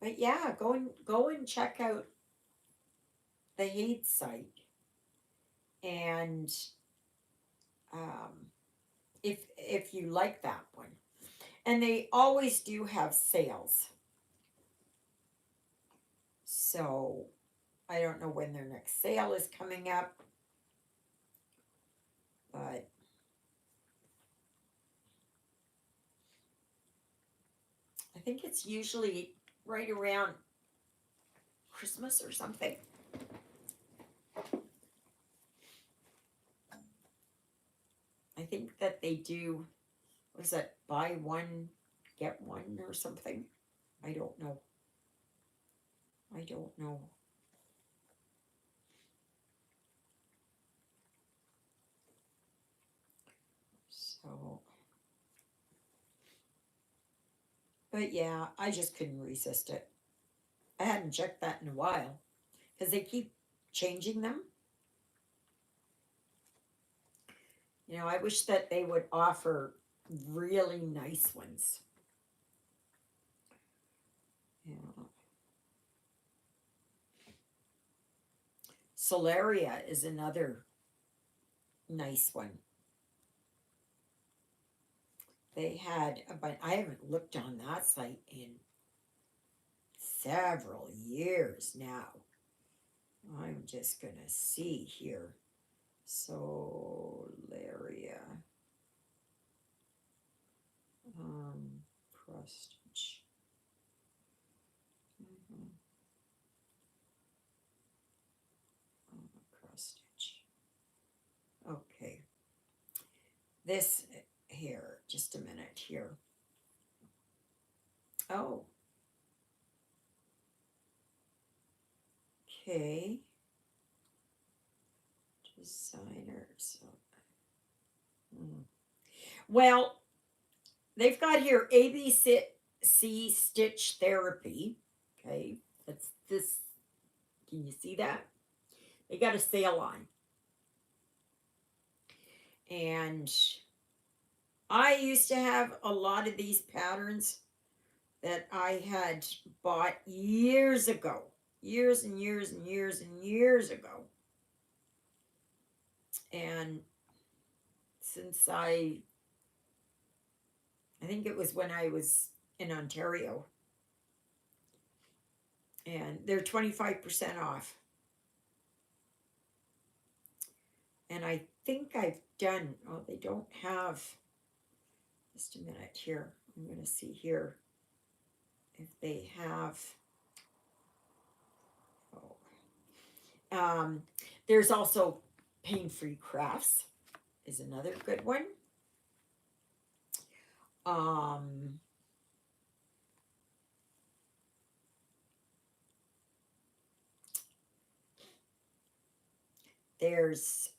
but yeah, go and check out the Hate site, and um, if you like that one, and they always do have sales. So I don't know when their next sale is coming up, but I think it's usually right around Christmas or something. I think that they do, was that buy one, get one or something? I don't know. I don't know. So, but yeah, I just couldn't resist it. I hadn't checked that in a while because they keep changing them. You know, I wish that they would offer really nice ones. Yeah. Solaria is another nice one. They had, but I haven't looked on that site in several years now. I'm just gonna see here. Solaria. Cross stitch. Cross stitch. Okay. This here, just a minute here. Oh. Okay. Designers. Well, they've got here ABC stitch therapy. Okay. That's this. Can you see that? They got a sale on. And I used to have a lot of these patterns that I had bought years ago. Years and years and years and years ago. And since I think it was when I was in Ontario. And they're 25% off. And I think I've done, oh, they don't have, just a minute here. I'm going to see here if they have, there's also Pain-Free Crafts is another good one. There's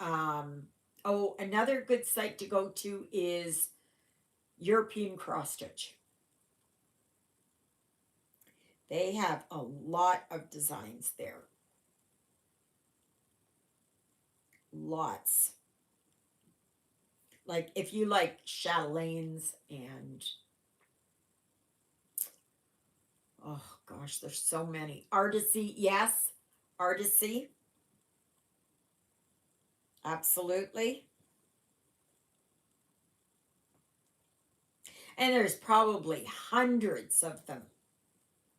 another good site to go to is European Cross Stitch. They have a lot of designs there. Lots. Like if you like chatelaines and oh gosh, there's so many. Artisy, yes. Artisy. Absolutely. And there's probably hundreds of them,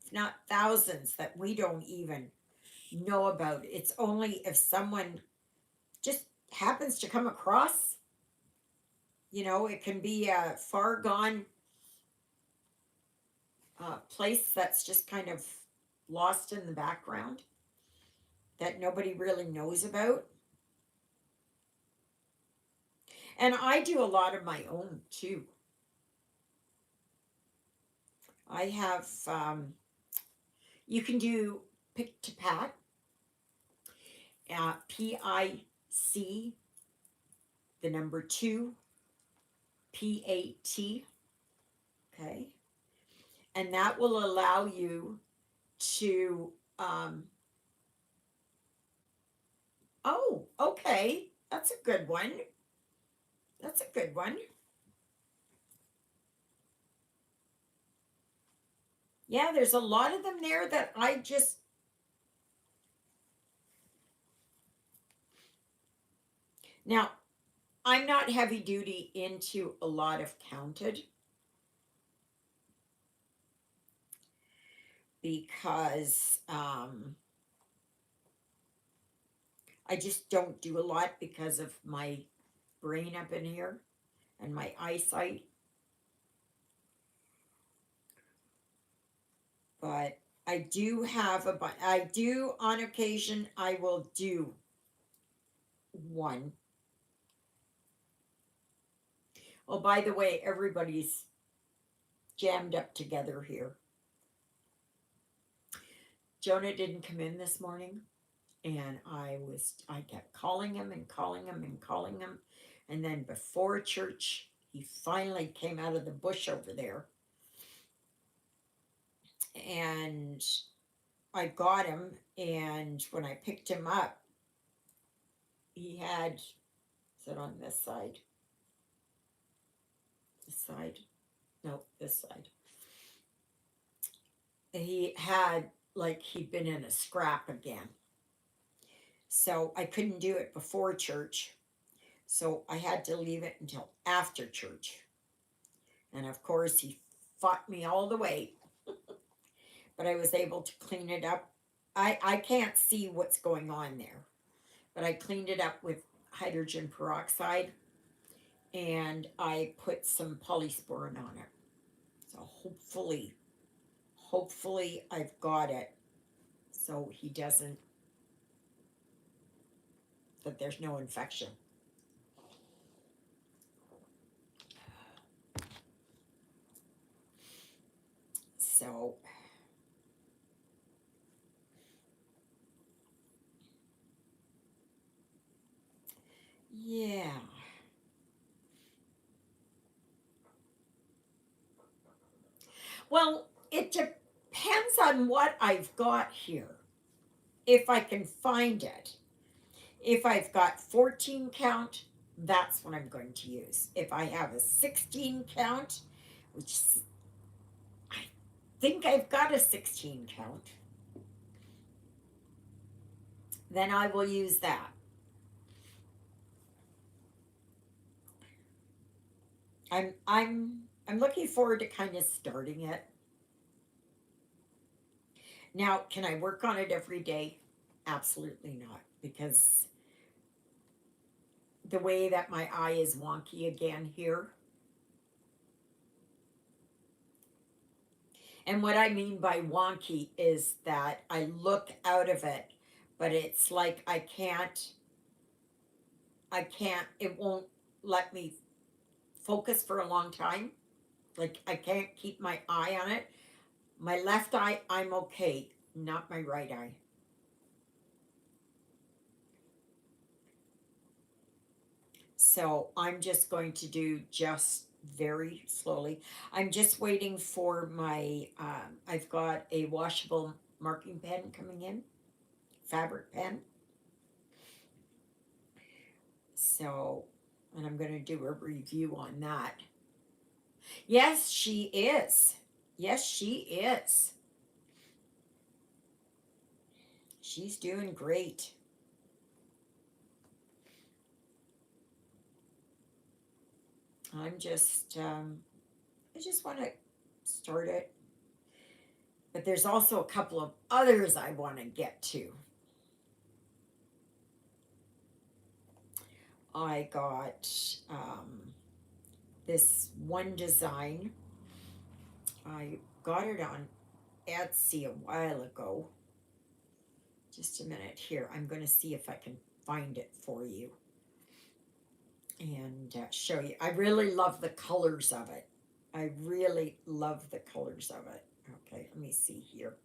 if not thousands, that we don't even know about. It's only if someone just happens to come across, you know, it can be a far gone place that's just kind of lost in the background that nobody really knows about. And I do a lot of my own too. I have, you can do pick to pat, PIC, the number 2, PAT, okay? And that will allow you to, oh, okay, that's a good one. That's a good one. Yeah, there's a lot of them there that I just, now, I'm not heavy duty into a lot of counted because I just don't do a lot because of my brain up in here and my eyesight. But I do have I do on occasion, I will do one. Oh, by the way, everybody's jammed up together here. Jonah didn't come in this morning, and I kept calling him and calling him and calling him. And then before church, He finally came out of the bush over there, and I got him. And when I picked him up, he had, is it on this side? This side? No, this side. He had, like, he'd been in a scrap again. So I couldn't do it before church. So I had to leave it until after church. And of course, he fought me all the way, but I was able to clean it up. I can't see what's going on there, but I cleaned it up with hydrogen peroxide, and I put some polysporin on it. So hopefully I've got it so he doesn't, that there's no infection. So, yeah. Well, it depends on what I've got here. If I can find it. If I've got 14 count, that's what I'm going to use. If I have a 16 count, which I think I've got a 16 count, then I will use that. I'm looking forward to kind of starting it. Now, can I work on it every day? Absolutely not, because the way that my eye is wonky again here. And what I mean by wonky is that I look out of it, but it's like it won't let me focus for a long time. Like I can't keep my eye on it. My left eye, I'm okay, not my right eye. So I'm just going to do just very slowly. I'm just waiting for I've got a washable marking pen coming in, fabric pen. So, and I'm going to do a review on that. Yes, she is. Yes, she is. She's doing great. I just want to start it. But there's also a couple of others I want to get to. I got this one design. I got it on Etsy a while ago. Just a minute here. I'm going to see if I can find it for you and show you. I really love the colors of it. I really love the colors of it. Okay, let me see here.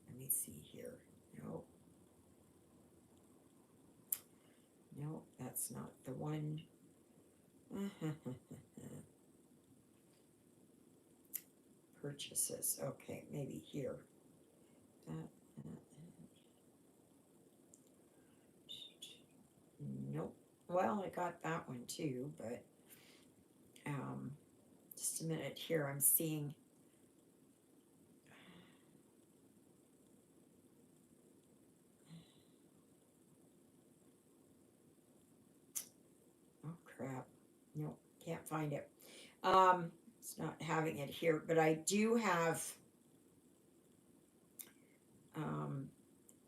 Let me see here. No. No, that's not the one. Purchases. Okay, maybe here. Nope. Well, I got that one too, but just a minute here. I'm seeing. Oh crap! Nope, can't find it. It's not having it here, but I do have. Um,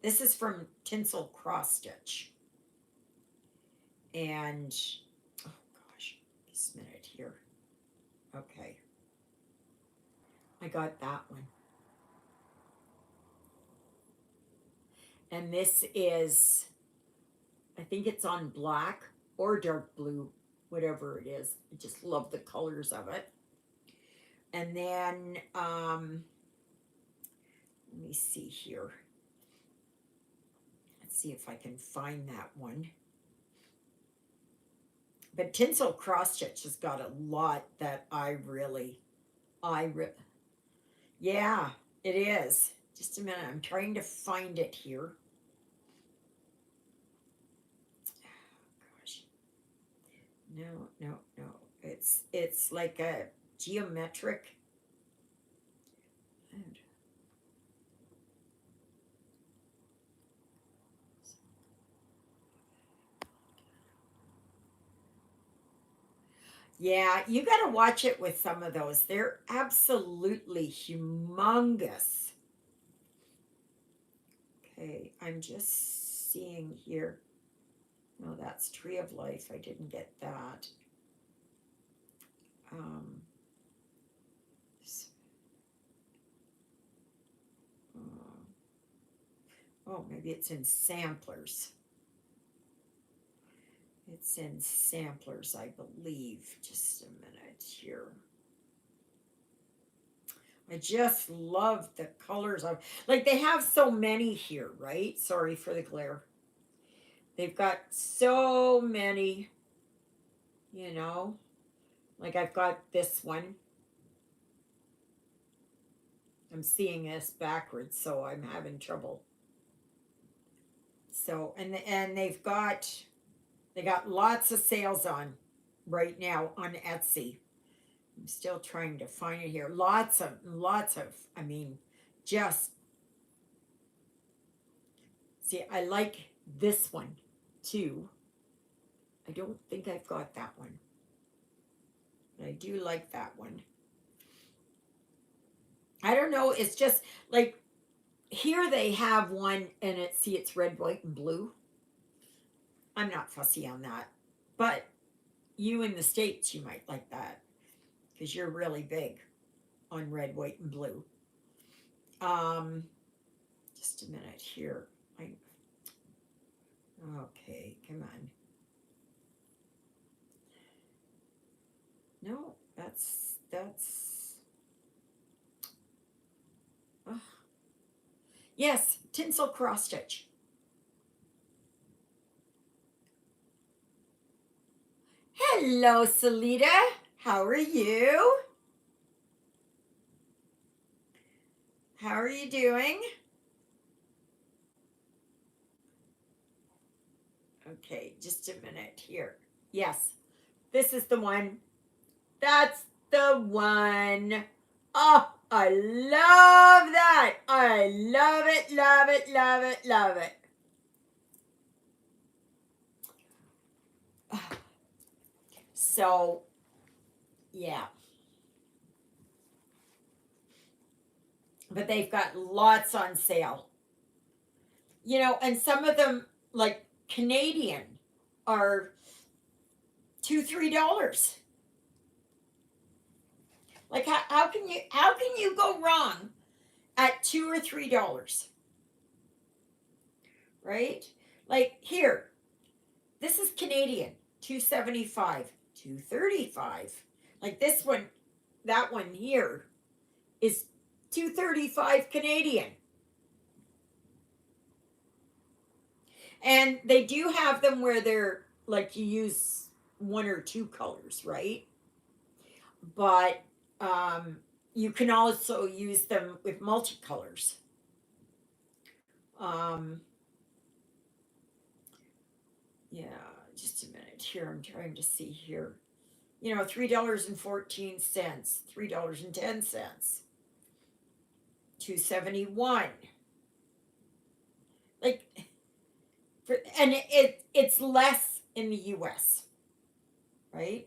this is from Tinsel Cross Stitch, and oh gosh, just a minute here. Okay, I got that one. And this is, I think it's on black or dark blue, whatever it is. I just love the colors of it. And then, let me see here. Let's see if I can find that one. But tinsel cross stitch has got a lot that I yeah, it is. Just a minute, I'm trying to find it here. Gosh, no, no, no. It's like a geometric. Yeah, you got to watch it with some of those. They're absolutely humongous. Okay, I'm just seeing here. No, that's Tree of Life. I didn't get that. Um, oh, maybe it's in samplers. It's in samplers, I believe. Just a minute here. I just love the colors of, like, they have so many here, right? Sorry for the glare. They've got so many, you know. Like I've got this one. I'm seeing this backwards, so I'm having trouble. So and they got lots of sales on right now on Etsy. I'm still trying to find it here. Lots of I mean just see I like this one too. I don't think I've got that one. But I do like that one. I don't know, it's just like here they have one and it's red, white, and blue. I'm not fussy on that. But you in the States, you might like that because you're really big on red, white, and blue. Um, just a minute here. Okay, come on. No, that's. Oh. Yes, tinsel cross stitch. Hello, Salita. How are you? How are you doing? Okay, just a minute here. Yes, this is the one. That's the one. Oh, I love that. I love it, love it, love it, love it. So, yeah. But they've got lots on sale. You know, and some of them, like Canadian, are $2, $3. Like how can you go wrong at $2 or $3? Right? Like here, this is Canadian, 275, 235. Like this one, that one here is 235 Canadian. And they do have them where they're like you use one or two colors, right? But you can also use them with multicolors. Um, yeah, just a minute here. I'm trying to see here. You know, $3.14, $3.10, 271. Like, and it's less in the U.S. Right?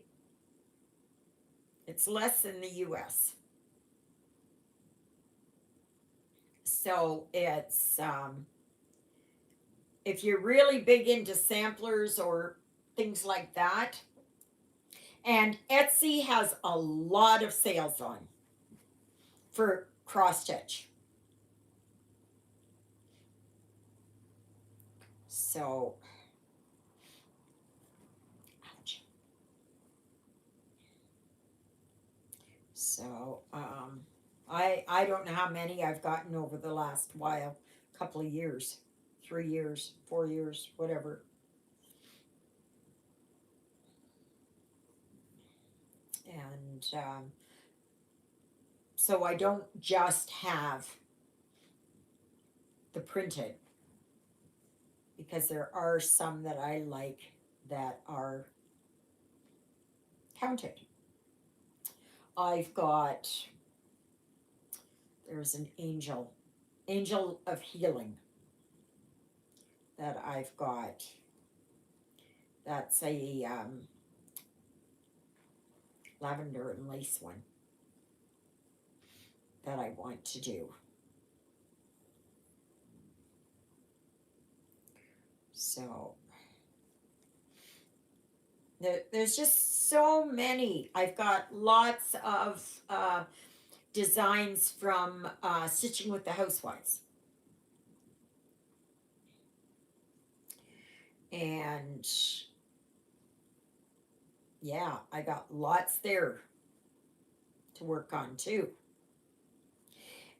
It's less in the U.S. So it's if you're really big into samplers or things like that, and Etsy has a lot of sales on for cross stitch. So, ouch. So, I don't know how many I've gotten over the last while, couple of years, 3 years, 4 years, whatever. And so I don't just have the printed, because there are some that I like that are counted. I've got, there's an angel of healing that I've got. That's a lavender and lace one that I want to do. So there's just so many. I've got lots of designs from Stitching with the Housewives. And yeah, I got lots there to work on too.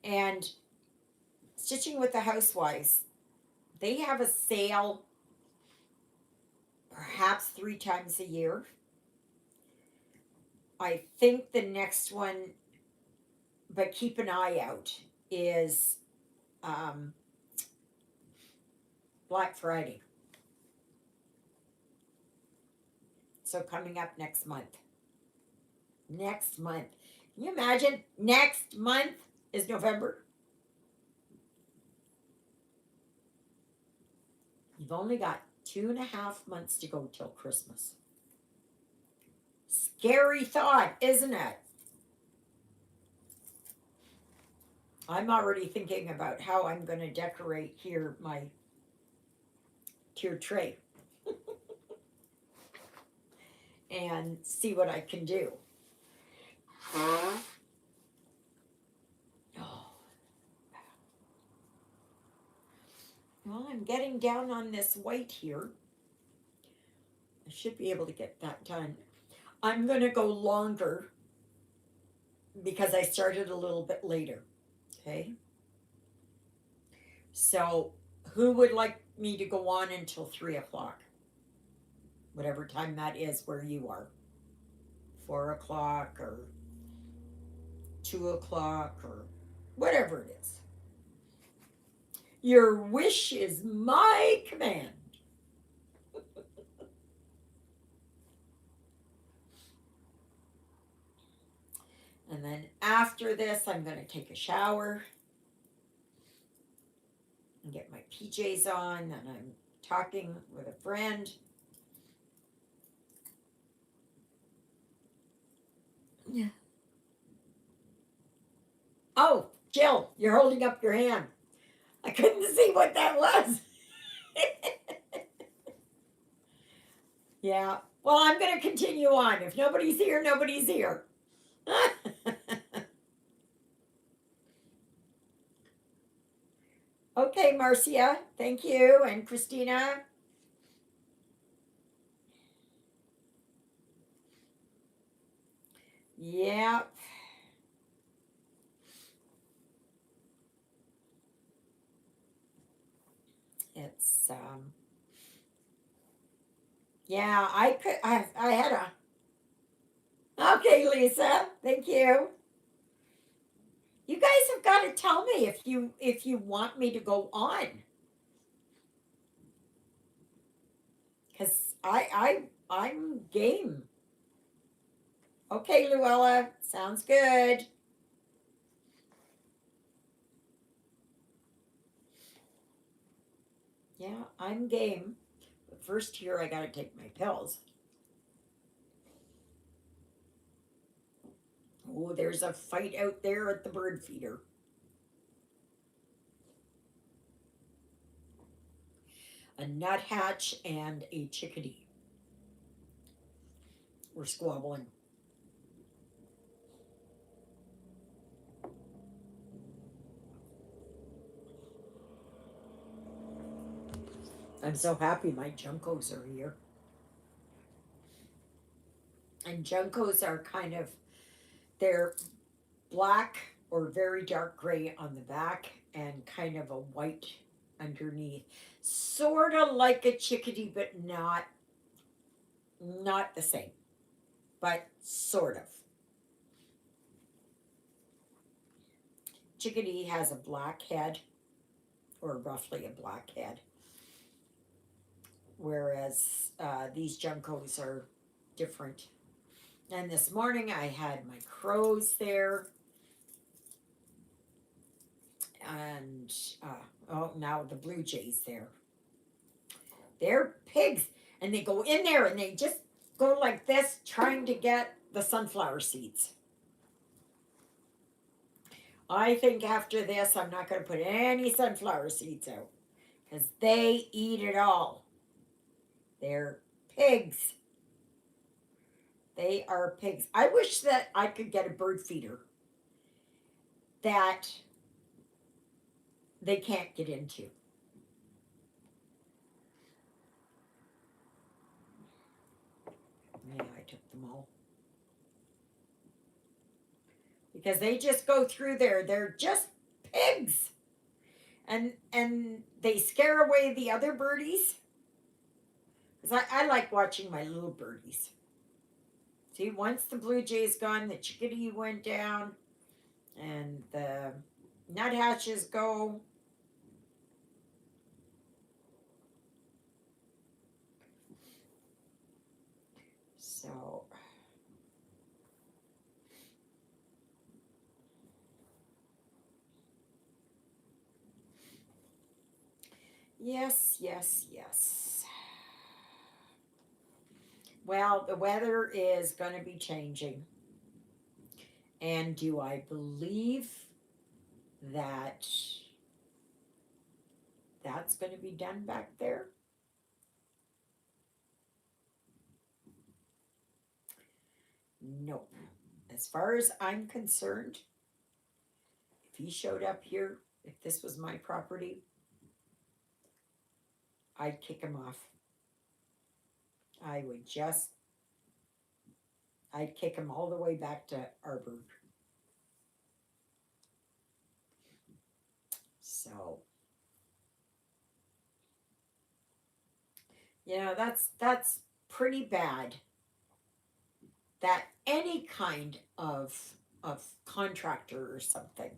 And Stitching with the Housewives, they have a sale perhaps 3 times a year. I think the next one, but keep an eye out, is Black Friday. So coming up next month. Next month. Can you imagine? Next month is November. You've only got 2.5 months to go till Christmas. Scary thought, isn't it? I'm already thinking about how I'm going to decorate here my tier tray and see what I can do. Oh. Well, I'm getting down on this white here. I should be able to get that done. I'm going to go longer because I started a little bit later. Okay. So, who would like me to go on until 3 o'clock? Whatever time that is where you are. 4 o'clock or 2 o'clock or whatever it is. Your wish is my command. And then after this, I'm going to take a shower and get my PJs on. And I'm talking with a friend. Yeah. Oh, Jill, you're holding up your hand. I couldn't see what that was. Yeah. Well, I'm going to continue on. If nobody's here, nobody's here. Okay, Marcia. Thank you. And Christina. Yeah. It's yeah, I had a okay, Lisa. Thank you. You guys have got to tell me if you want me to go on. Cuz I'm game. Okay, Luella. Sounds good. Yeah, I'm game. But first here I got to take my pills. Oh, there's a fight out there at the bird feeder. A nuthatch and a chickadee were squabbling. I'm so happy my juncos are here. And juncos are kind of, they're black or very dark gray on the back and kind of a white underneath. Sort of like a chickadee, but not the same. But sort of. chickadee has a black head, or roughly a black head, whereas these juncos are different. And this morning I had my crows there, and oh, now the blue jays there. They're pigs, and they go in there and they just go like this, trying to get the sunflower seeds. I think after this, I'm not going to put any sunflower seeds out because they eat it all. They're pigs. They are pigs. I wish that I could get a bird feeder that they can't get into. Yeah, I took them all. Because they just go through there. They're just pigs. And they scare away the other birdies. Because I like watching my little birdies. See, once the blue jay's gone, the chickadee went down, and the nuthatches go. So, yes, yes, yes. Well, the weather is going to be changing. And do I believe that that's going to be done back there? Nope. As far as I'm concerned, if he showed up here, if this was my property, I'd kick him off. I would just, I'd kick him all the way back to Arbor. So, that's pretty bad. That any kind of contractor or something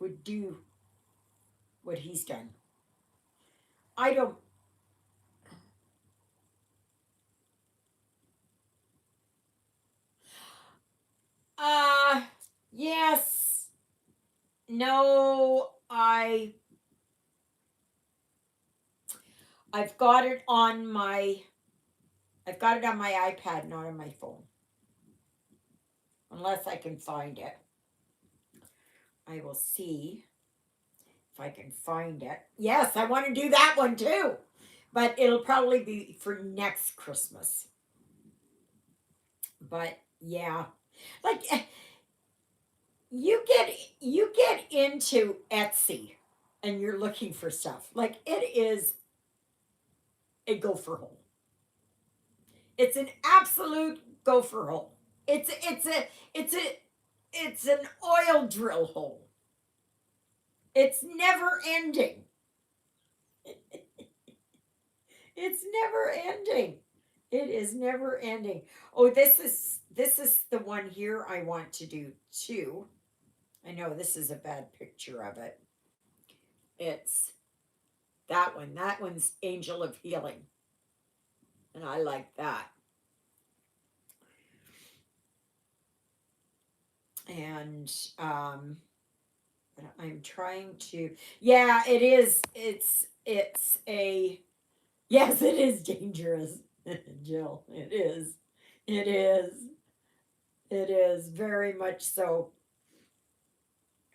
would do what he's done. I don't. Uh yes. No, I've got it on my I've got it on my iPad, not on my phone. Unless I can find it. I will see if I can find it. Yes, I want to do that one too. But it'll probably be for next Christmas. But yeah. Like you get into Etsy and you're looking for stuff. Like it is a gopher hole. It's an absolute gopher hole. It's an oil drill hole. It's never ending. It's never ending. It is never ending. Oh, this is the one here I want to do too. I know this is a bad picture of it. It's that one. That one's Angel of Healing. And I like that. And I'm trying to, yeah, it is. It's a, yes, it is dangerous. Jill, it is. It is. It is very much so.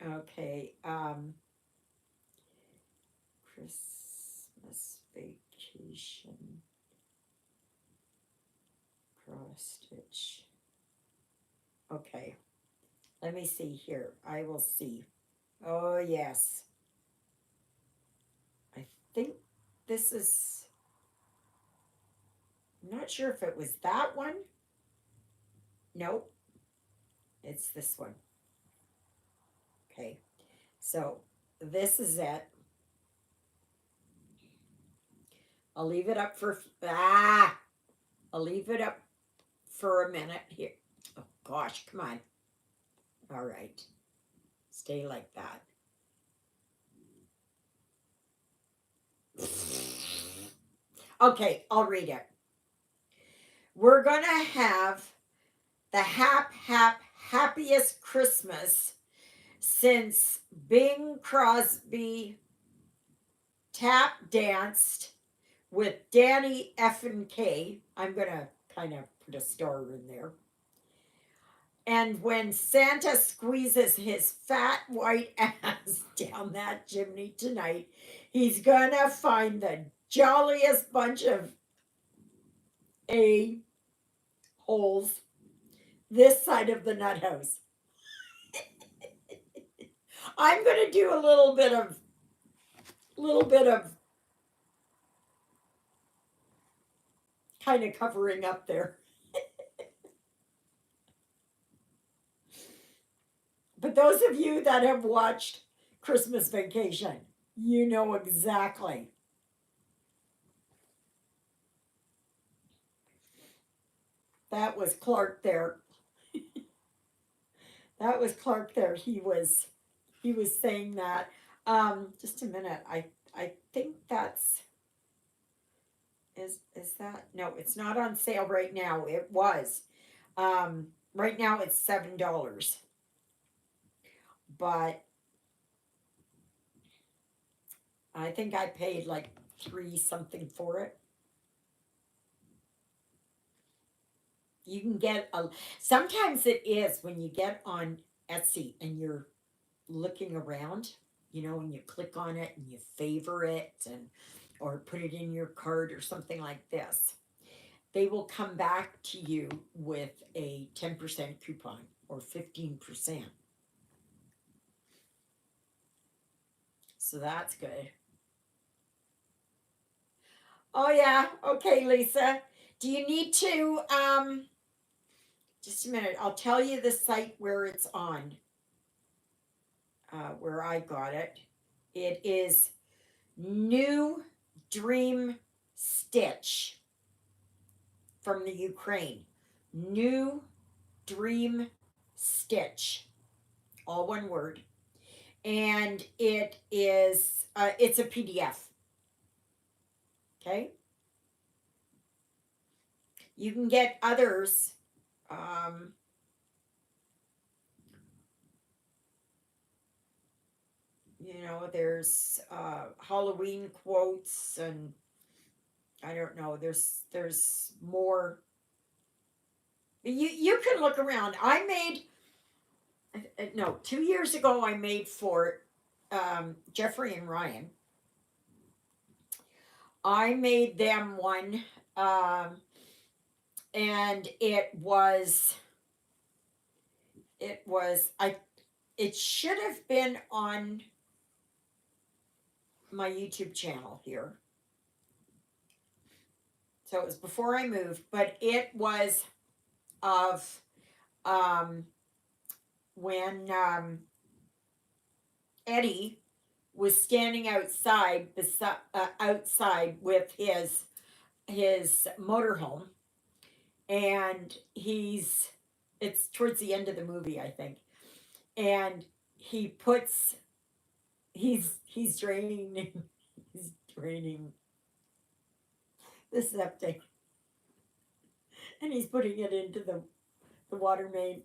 Okay. Christmas vacation cross stitch. Okay. Let me see here. I will see. Oh, yes. I think this is, I'm not sure if it was that one. Nope. It's this one. Okay. So this is it. I'll leave it up for, I'll leave it up for a minute here. Oh, gosh, come on. All right. Stay like that. Okay, I'll read it. We're going to have the happiest Christmas since Bing Crosby tap danced with Danny F and K. I'm going to kind of put a star in there. And when Santa squeezes his fat white ass down that chimney tonight, he's going to find the jolliest bunch of A holes this side of the nut house. I'm going to do a little bit of kind of covering up there. But those of you that have watched Christmas Vacation, you know exactly. That was Clark there. That was Clark there. He was saying that. Just a minute. I think that's is that no, it's not on sale right now. It was. Right now it's $7. But I think I paid like 3 something for it. You can get a sometimes it is when you get on Etsy and you're looking around, and you click on it and you favor it and or put it in your cart or something like this. They will come back to you with a 10% coupon or 15%. So that's good. Oh yeah, okay, Lisa. Do you need to just a minute, I'll tell you the site where it's on. Where I got it. It is New Dream Stitch from the Ukraine. New Dream Stitch. All one word. And it is it's a PDF. Okay? You can get others. There's Halloween quotes, and I don't know. There's more. You can look around. I made no 2 years ago. I made for Jeffrey and Ryan. I made them one, and it should have been on my YouTube channel here. So it was before I moved, but it was of when Eddie was standing outside outside with his motorhome, and it's towards the end of the movie, I think, and he's draining he's draining the septic, and he's putting it into the water main,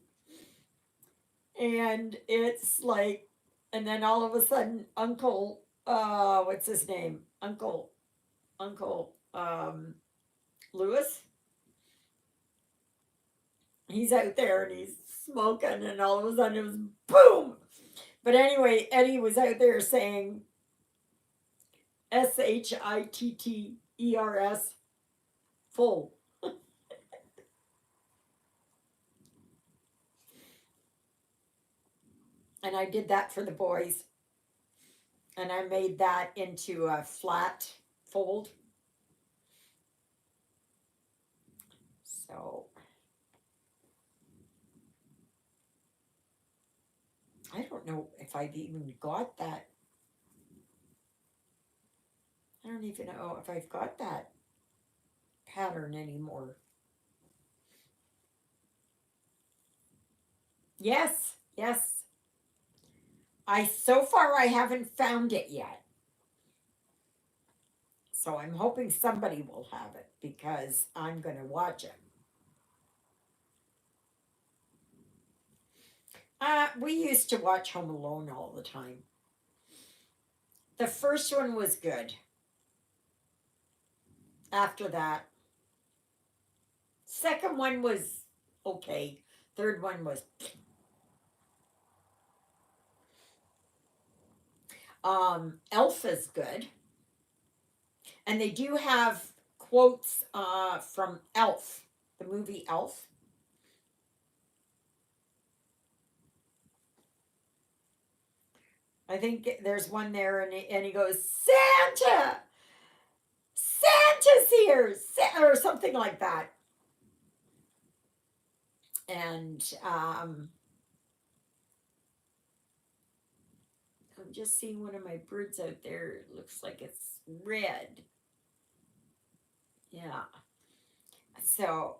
and it's like, and then all of a sudden Uncle what's his name, Uncle Lewis, he's out there and he's smoking, and all of a sudden it was boom. But anyway, Eddie was out there saying SHITTERS, full. And I did that for the boys. And I made that into a flat fold. So I don't know if I've even got that. I don't even know if I've got that pattern anymore. Yes, yes. So far I haven't found it yet. So I'm hoping somebody will have it because I'm going to watch it. We used to watch Home Alone all the time. The first one was good. After that, second one was okay. Third one was Elf is good. And they do have quotes from Elf, the movie Elf. I think there's one there, and he goes, Santa! Santa's here! Or something like that. And I'm just seeing one of my birds out there. It looks like it's red. Yeah. So,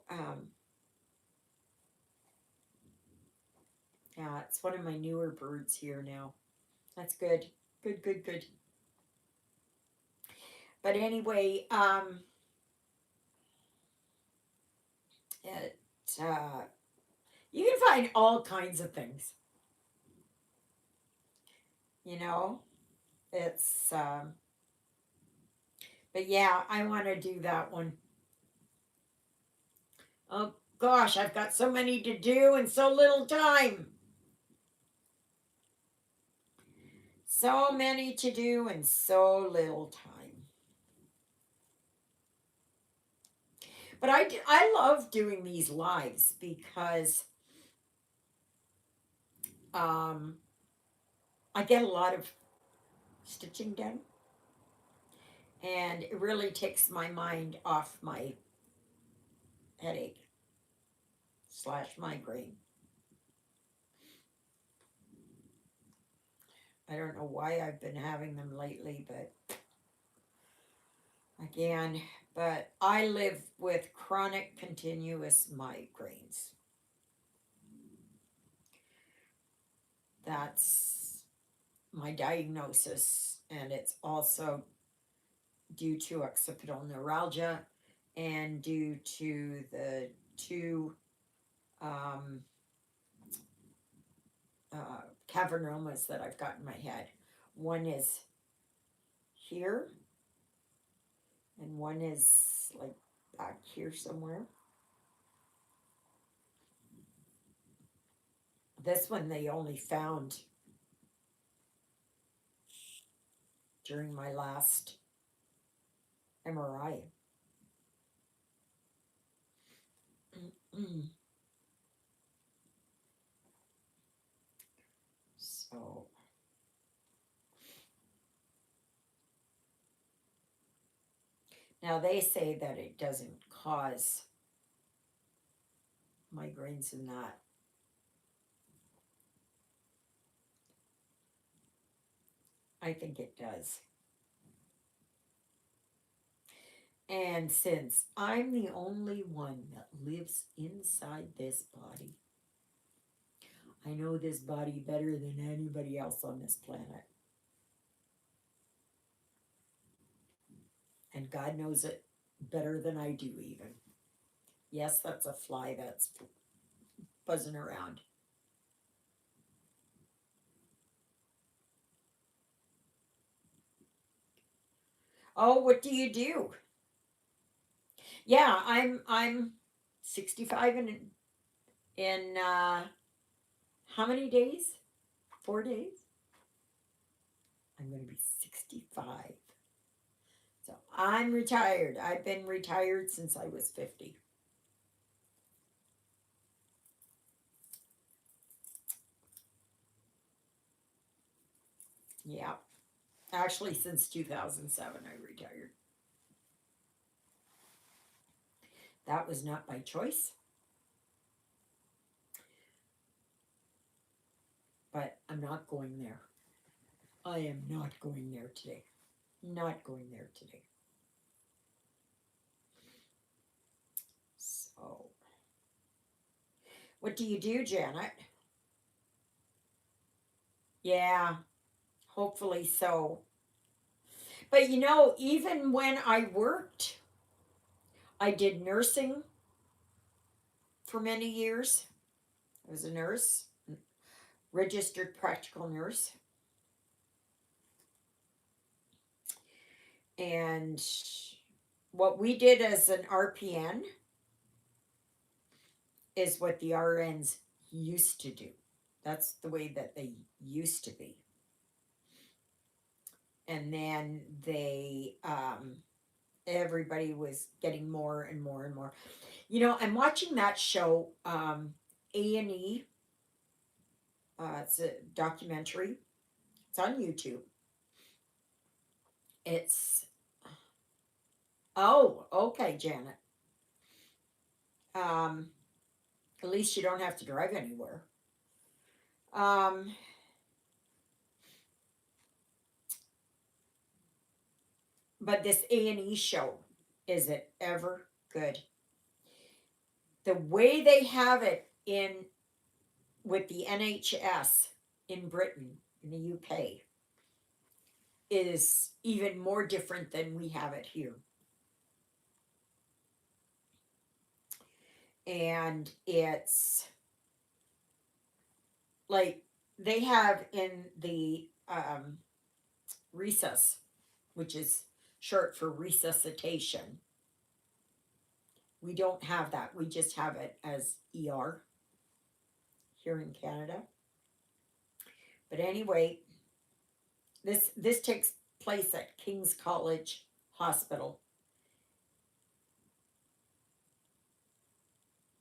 yeah, it's one of my newer birds here now. That's good. Good, good, good. But anyway, it, you can find all kinds of things. You know, it's, but yeah, I want to do that one. Oh gosh, I've got so many to do and so little time. So many to do and so little time. But I love doing these lives because um, I get a lot of stitching done, and it really takes my mind off my headache slash migraine. I don't know why I've been having them lately, but again, but I live with chronic continuous migraines. That's my diagnosis, and it's also due to occipital neuralgia and due to the two um, cavernomas that I've got in my head. One is here, and one is like back here somewhere. This one they only found during my last MRI. So, now they say that it doesn't cause migraines in that. I think it does. And since I'm the only one that lives inside this body, I know this body better than anybody else on this planet. And God knows it better than I do, even. Yes, that's a fly that's buzzing around. Oh, what do you do? Yeah, I'm 65 in how many days? 4 days? I'm going to be 65. So I'm retired. I've been retired since I was 50. Yeah. Actually, since 2007, I retired. That was not by choice, but I'm not going there. I am not going there today. Not going there today. So, what do you do, Janet? Yeah, hopefully so. But even when I worked, I did nursing for many years. I was a nurse, registered practical nurse. And what we did as an RPN is what the RNs used to do. That's the way that they used to be. And then everybody was getting more and more and more. I'm watching that show, A&E. It's a documentary. It's on YouTube. It's Oh, okay, Janet. Um, at least you don't have to drive anywhere. Um, but this A&E show, is it ever good? The way they have it in with the NHS in Britain, in the UK, is even more different than we have it here. And it's like they have in the recess, which is short for resuscitation. We don't have that. We just have it as ER here in Canada. But anyway, this takes place at King's College Hospital.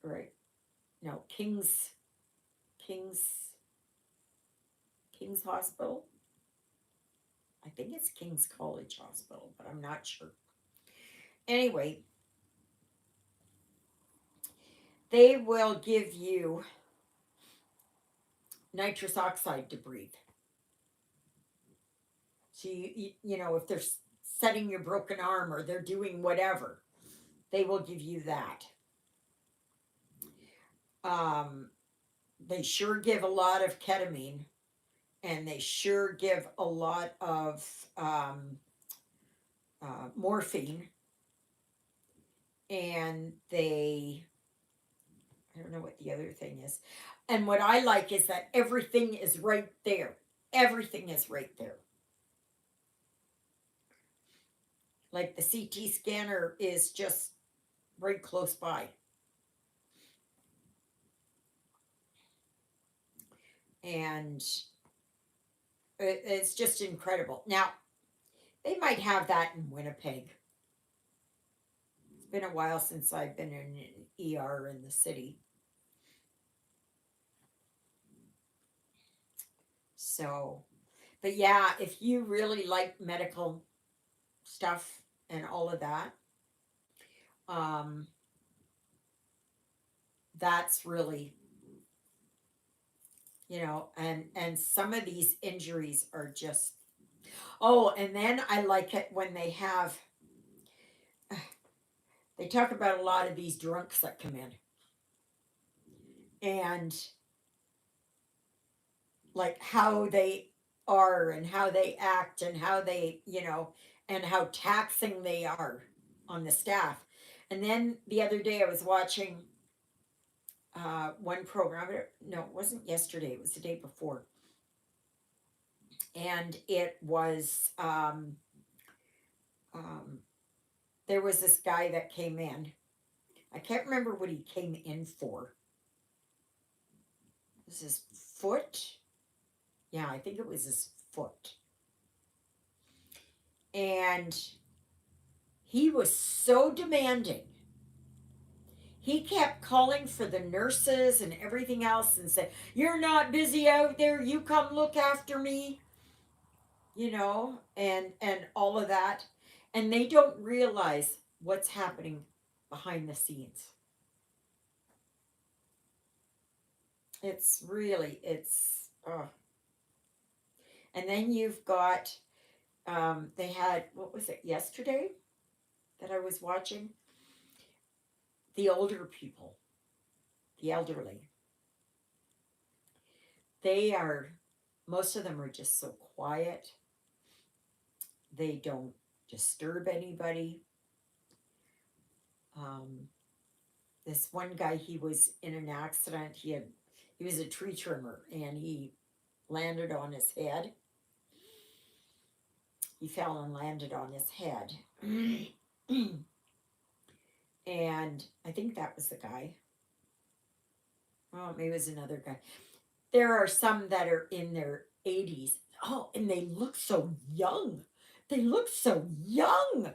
Right. No, King's King's Hospital. I think it's King's College Hospital, but I'm not sure. Anyway, they will give you nitrous oxide to breathe. So if they're setting your broken arm or they're doing whatever, they will give you that. Um, they sure give a lot of ketamine, and they sure give a lot of morphine, and I don't know what the other thing is. And what I like is that everything is right there. Everything is right there. Like the CT scanner is just right close by. And it's just incredible. Now, they might have that in Winnipeg. It's been a while since I've been in an ER in the city. So, but yeah, if you really like medical stuff and all of that, um, that's really, and some of these injuries are just, oh, and then I like it when they talk about a lot of these drunks that come in, and like how they are and how they act and how they, and how taxing they are on the staff. And then the other day I was watching one program. No, it wasn't yesterday, it was the day before. And it was, there was this guy that came in. I can't remember what he came in for. Was his foot? Yeah, I think it was his foot. And he was so demanding. He kept calling for the nurses and everything else and said, "You're not busy out there. You come look after me." And all of that. And they don't realize what's happening behind the scenes. It's and then you've got, they had, what was it, yesterday that I was watching? The older people, the elderly. They are most of them are just so quiet. They don't disturb anybody. Um, this one guy, he was in an accident. He was a tree trimmer and he landed on his head. He fell and landed on his head. And I think that was the guy. Oh, maybe it was another guy. There are some that are in their 80s. Oh, and they look so young. They look so young.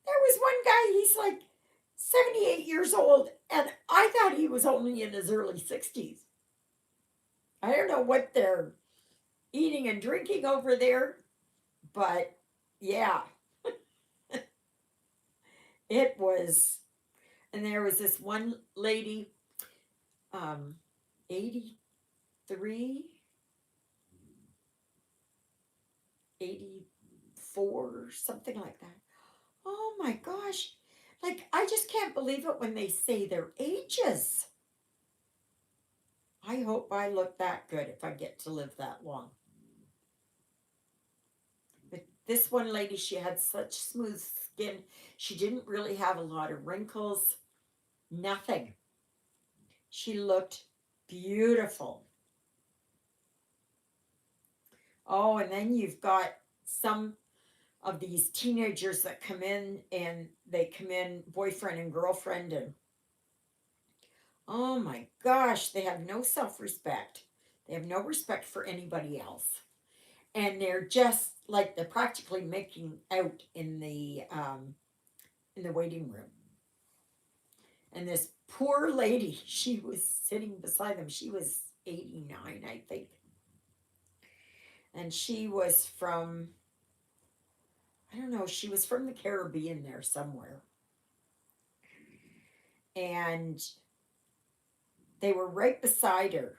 There was one guy, he's like 78 years old, and I thought he was only in his early 60s. I don't know what they're eating and drinking over there, but yeah, it was. And there was this one lady, 83, 84, something like that. Oh my gosh. Like, I just can't believe it when they say their ages. I hope I look that good if I get to live that long. But this one lady, she had such smooth skin. She didn't really have a lot of wrinkles, nothing. She looked beautiful. Oh, and then you've got some of these teenagers that come in and they come in boyfriend and girlfriend, and oh my gosh, they have no self-respect. They have no respect for anybody else. And they're just like they're practically making out in the waiting room. And this poor lady, she was sitting beside them. She was 89, I think. And she was from, I don't know, she was from the Caribbean there somewhere. And they were right beside her.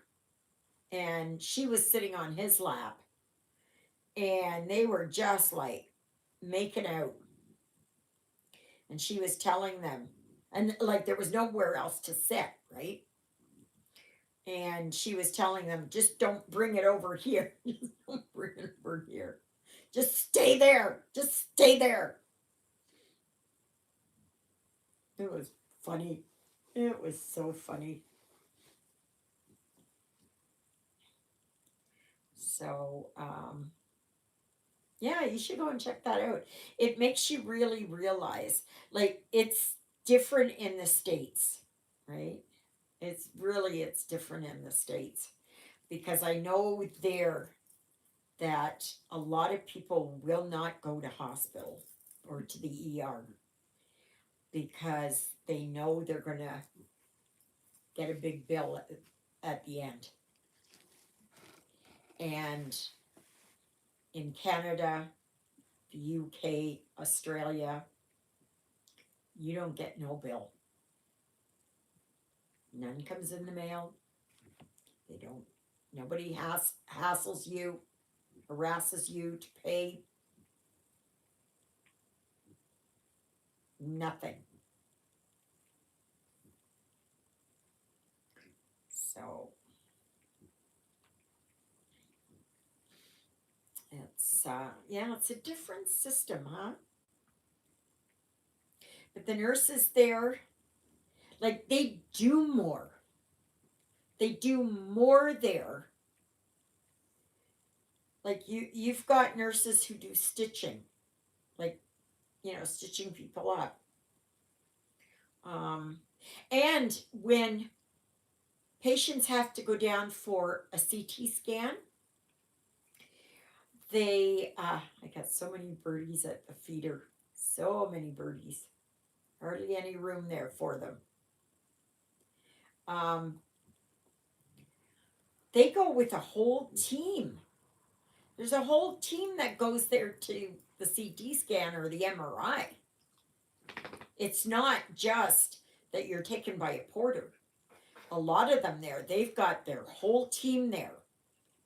And she was sitting on his lap. And they were just like making out. And she was telling them, and like there was nowhere else to sit, right? And she was telling them, just don't bring it over here. Just don't bring it over here. Just stay there. Just stay there. It was funny. It was so funny. So, yeah, you should go and check that out. It makes you really realize, like, it's different in the States, right? It's different in the States because I know there that a lot of people will not go to hospital or to the ER because they know they're going to get a big bill at the end. And in Canada, the UK, Australia, you don't get no bill. None comes in the mail. They don't, nobody hassles you, harasses you to pay. Nothing. So it's yeah, it's a different system, huh? But the nurses there, like they do more. They do more there. Like you've got nurses who do stitching, like stitching people up. Um, and when patients have to go down for a CT scan, I got so many birdies at the feeder, so many birdies, hardly any room there for them. Um, they go with a whole team. There's a whole team that goes there to the CT scan or the MRI. It's not just that you're taken by a porter. A lot of them there, they've got their whole team there.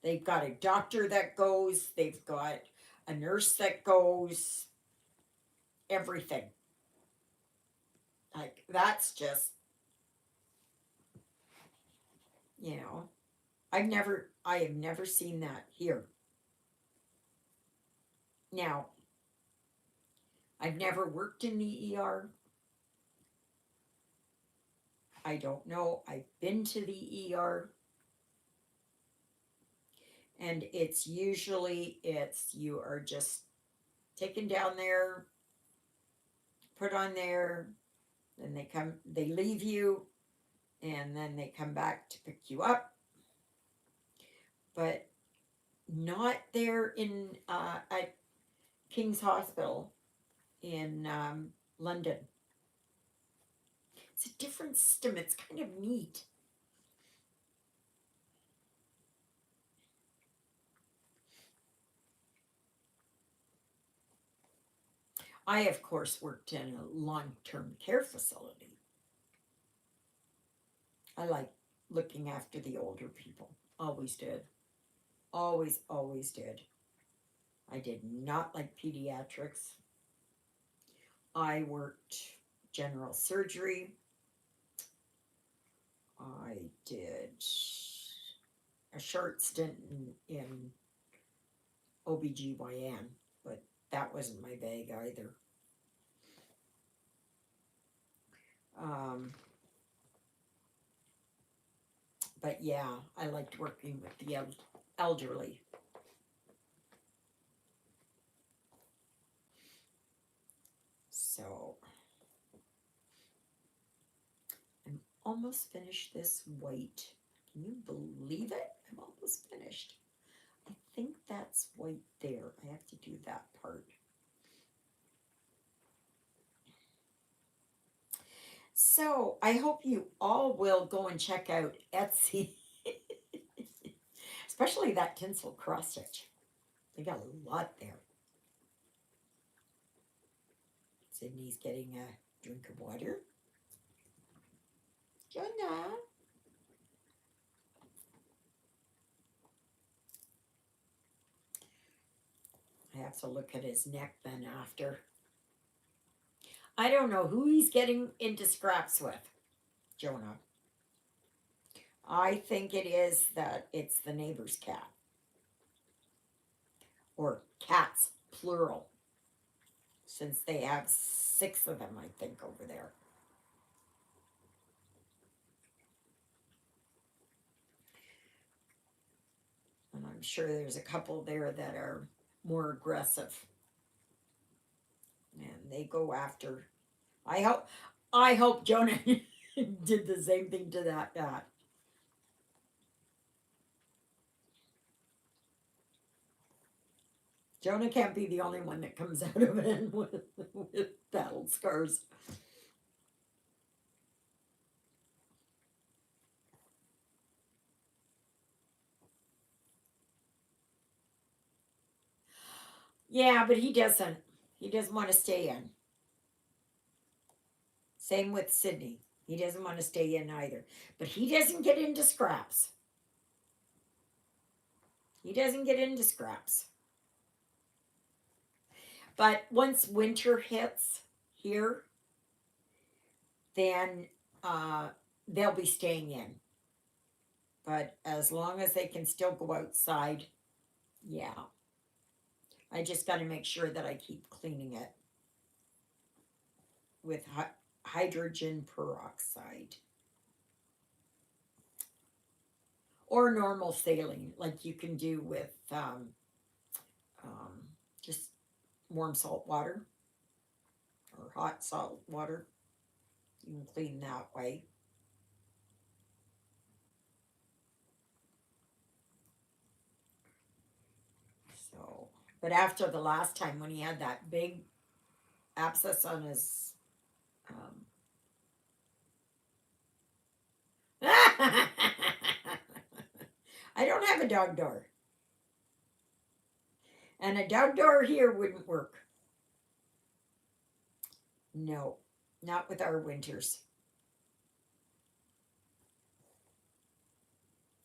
They've got a doctor that goes, they've got a nurse that goes, everything. Like, that's just, you know. I have never seen that here. Now, I've never worked in the ER. I don't know. I've been to the ER, and it's usually you are just taken down there, put on there, then they leave you, and then they come back to pick you up. But not there in at King's Hospital in London. It's a different system. It's kind of neat. I, of course, worked in a long-term care facility. I like looking after the older people. Always did. Always, always did. I did not like pediatrics. I worked general surgery. I did a short stint in OBGYN, but that wasn't my bag either. Um, but yeah, I liked working with the elderly. So I'm almost finished this white. Can you believe it? I'm almost finished. I think that's white there. I have to do that part. So I hope you all will go and check out Etsy, especially that tinsel cross stitch. They got a lot there. Sydney's getting a drink of water. Jonah. I have to look at his neck then after. I don't know who he's getting into scraps with, Jonah. I think it is that it's the neighbor's cat. Or cats, plural. Since they have 6 of them, I think, over there. And I'm sure there's a couple there that are more aggressive. And they go after. I hope Jonah did the same thing to that cat. Jonah can't be the only one that comes out of it with battle scars. Yeah, but he doesn't. He doesn't want to stay in. Same with Sydney. He doesn't want to stay in either. But he doesn't get into scraps. He doesn't get into scraps. But once winter hits here, then they'll be staying in. But as long as they can still go outside, yeah. I just got to make sure that I keep cleaning it with hydrogen peroxide. Or normal saline, like you can do with just warm salt water or hot salt water. You can clean that way. So, but after the last time when he had that big abscess on his, I don't have a dog door, and a dog door here wouldn't work. No, not with our winters,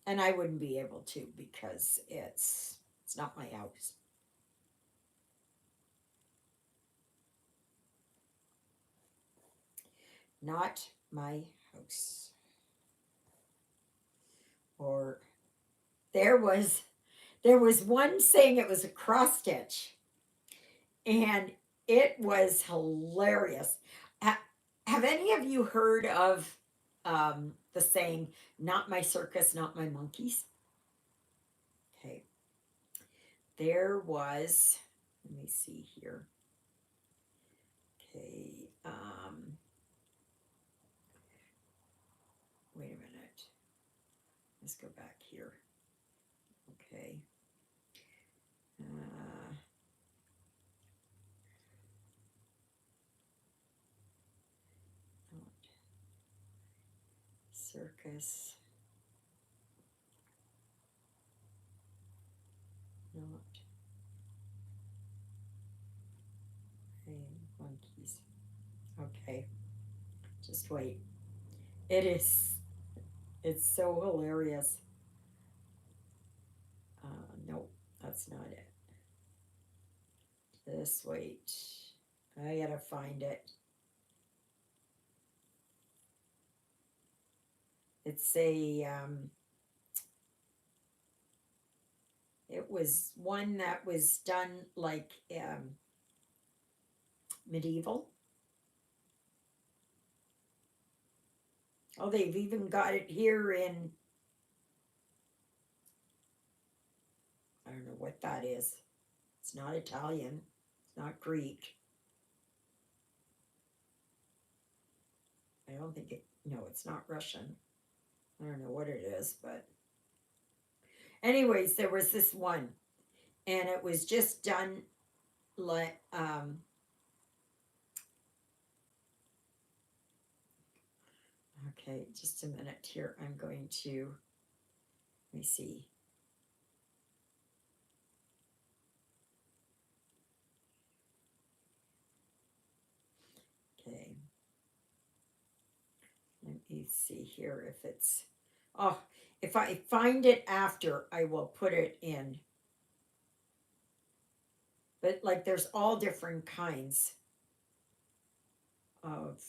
and I wouldn't be able to because it's not my house. Not my house. Or there was there was one saying it was a cross stitch, and it was hilarious. Ha- have any of you heard of the saying, "Not my circus, not my monkeys"? Okay, there was. Let me see here. Okay, wait a minute. Let's go back here. Okay. Uh, not circus, not my monkeys. Okay, just wait. It is. It's so hilarious. Nope, that's not it. Just wait. I gotta find it. It's a. It was one that was done like medieval. Oh, they've even got it here in. I don't know what that is. It's not Italian. It's not Greek. I don't think it. No, it's not Russian. I don't know what it is, but anyways, there was this one, and it was just done like okay, just a minute here. I'm going to let me see. Okay, let me see here if it's. Oh, if I find it after, I will put it in. But like, there's all different kinds of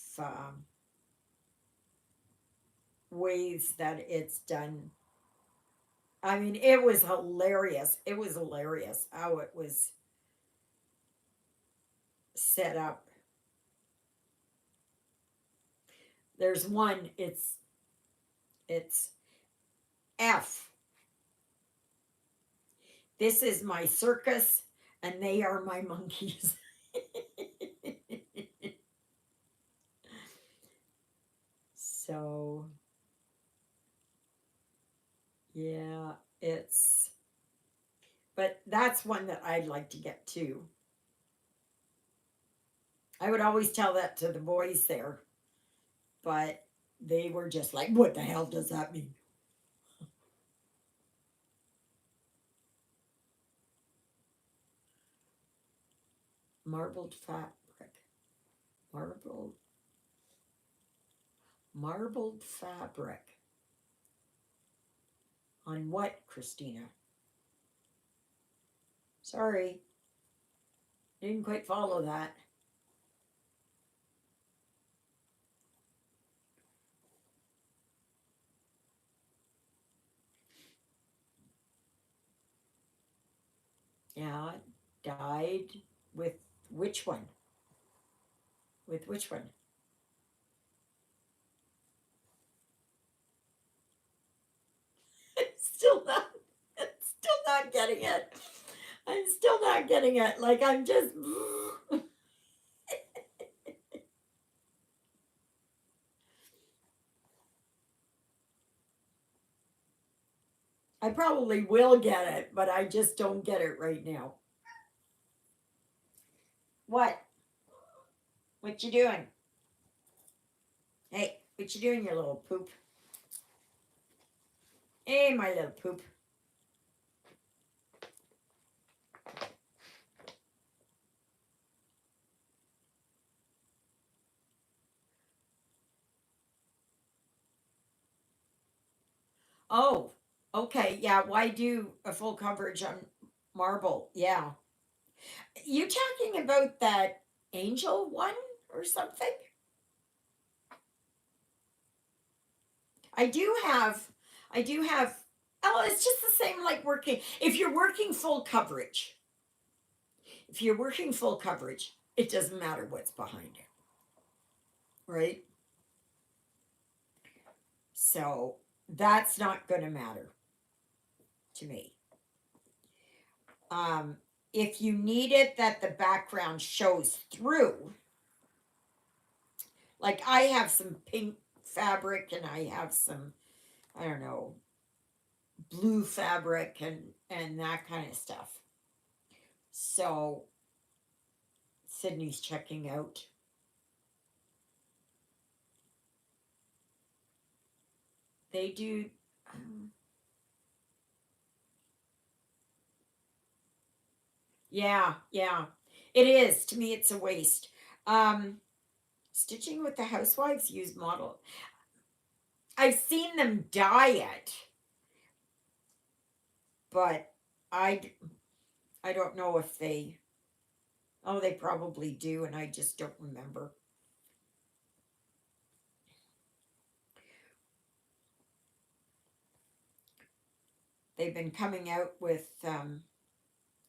ways that it's done. I mean, it was hilarious. It was hilarious how it was set up. There's one. It's F. This is my circus, and they are my monkeys. So yeah, it's. But that's one that I'd like to get to. I would always tell that to the boys there, but they were just like, "What the hell does that mean?" Marbled fabric. Marbled marbled fabric. On what, Christina? Sorry, didn't quite follow that. Yeah, died with which one? With which one? Still not. Still not getting it. I'm still not getting it. Like I'm just. I probably will get it, but I just don't get it right now. What? What you doing? Hey, what you doing, you little poop? Hey, my little poop. Oh, okay. Yeah. Why do a full coverage on marble? Yeah. You talking about that angel one or something? I do have, I do have. Oh, it's just the same like working. If you're working full coverage, if you're working full coverage, it doesn't matter what's behind it, right? So that's not going to matter to me. Um, if you need it that the background shows through, like I have some pink fabric and I have some, I don't know, blue fabric and that kind of stuff. So Sydney's checking out. They do. um, yeah, yeah. It is. To me, it's a waste. Um, Stitching with the Housewives use model. I've seen them dye it, but I I don't know if they. Oh, they probably do, and I just don't remember. They've been coming out with.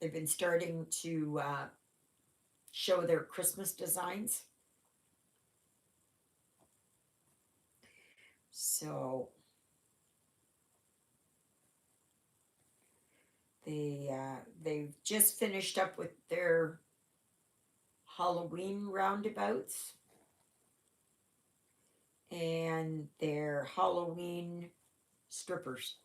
They've been starting to show their Christmas designs. So they've just finished up with their Halloween roundabouts and their Halloween strippers.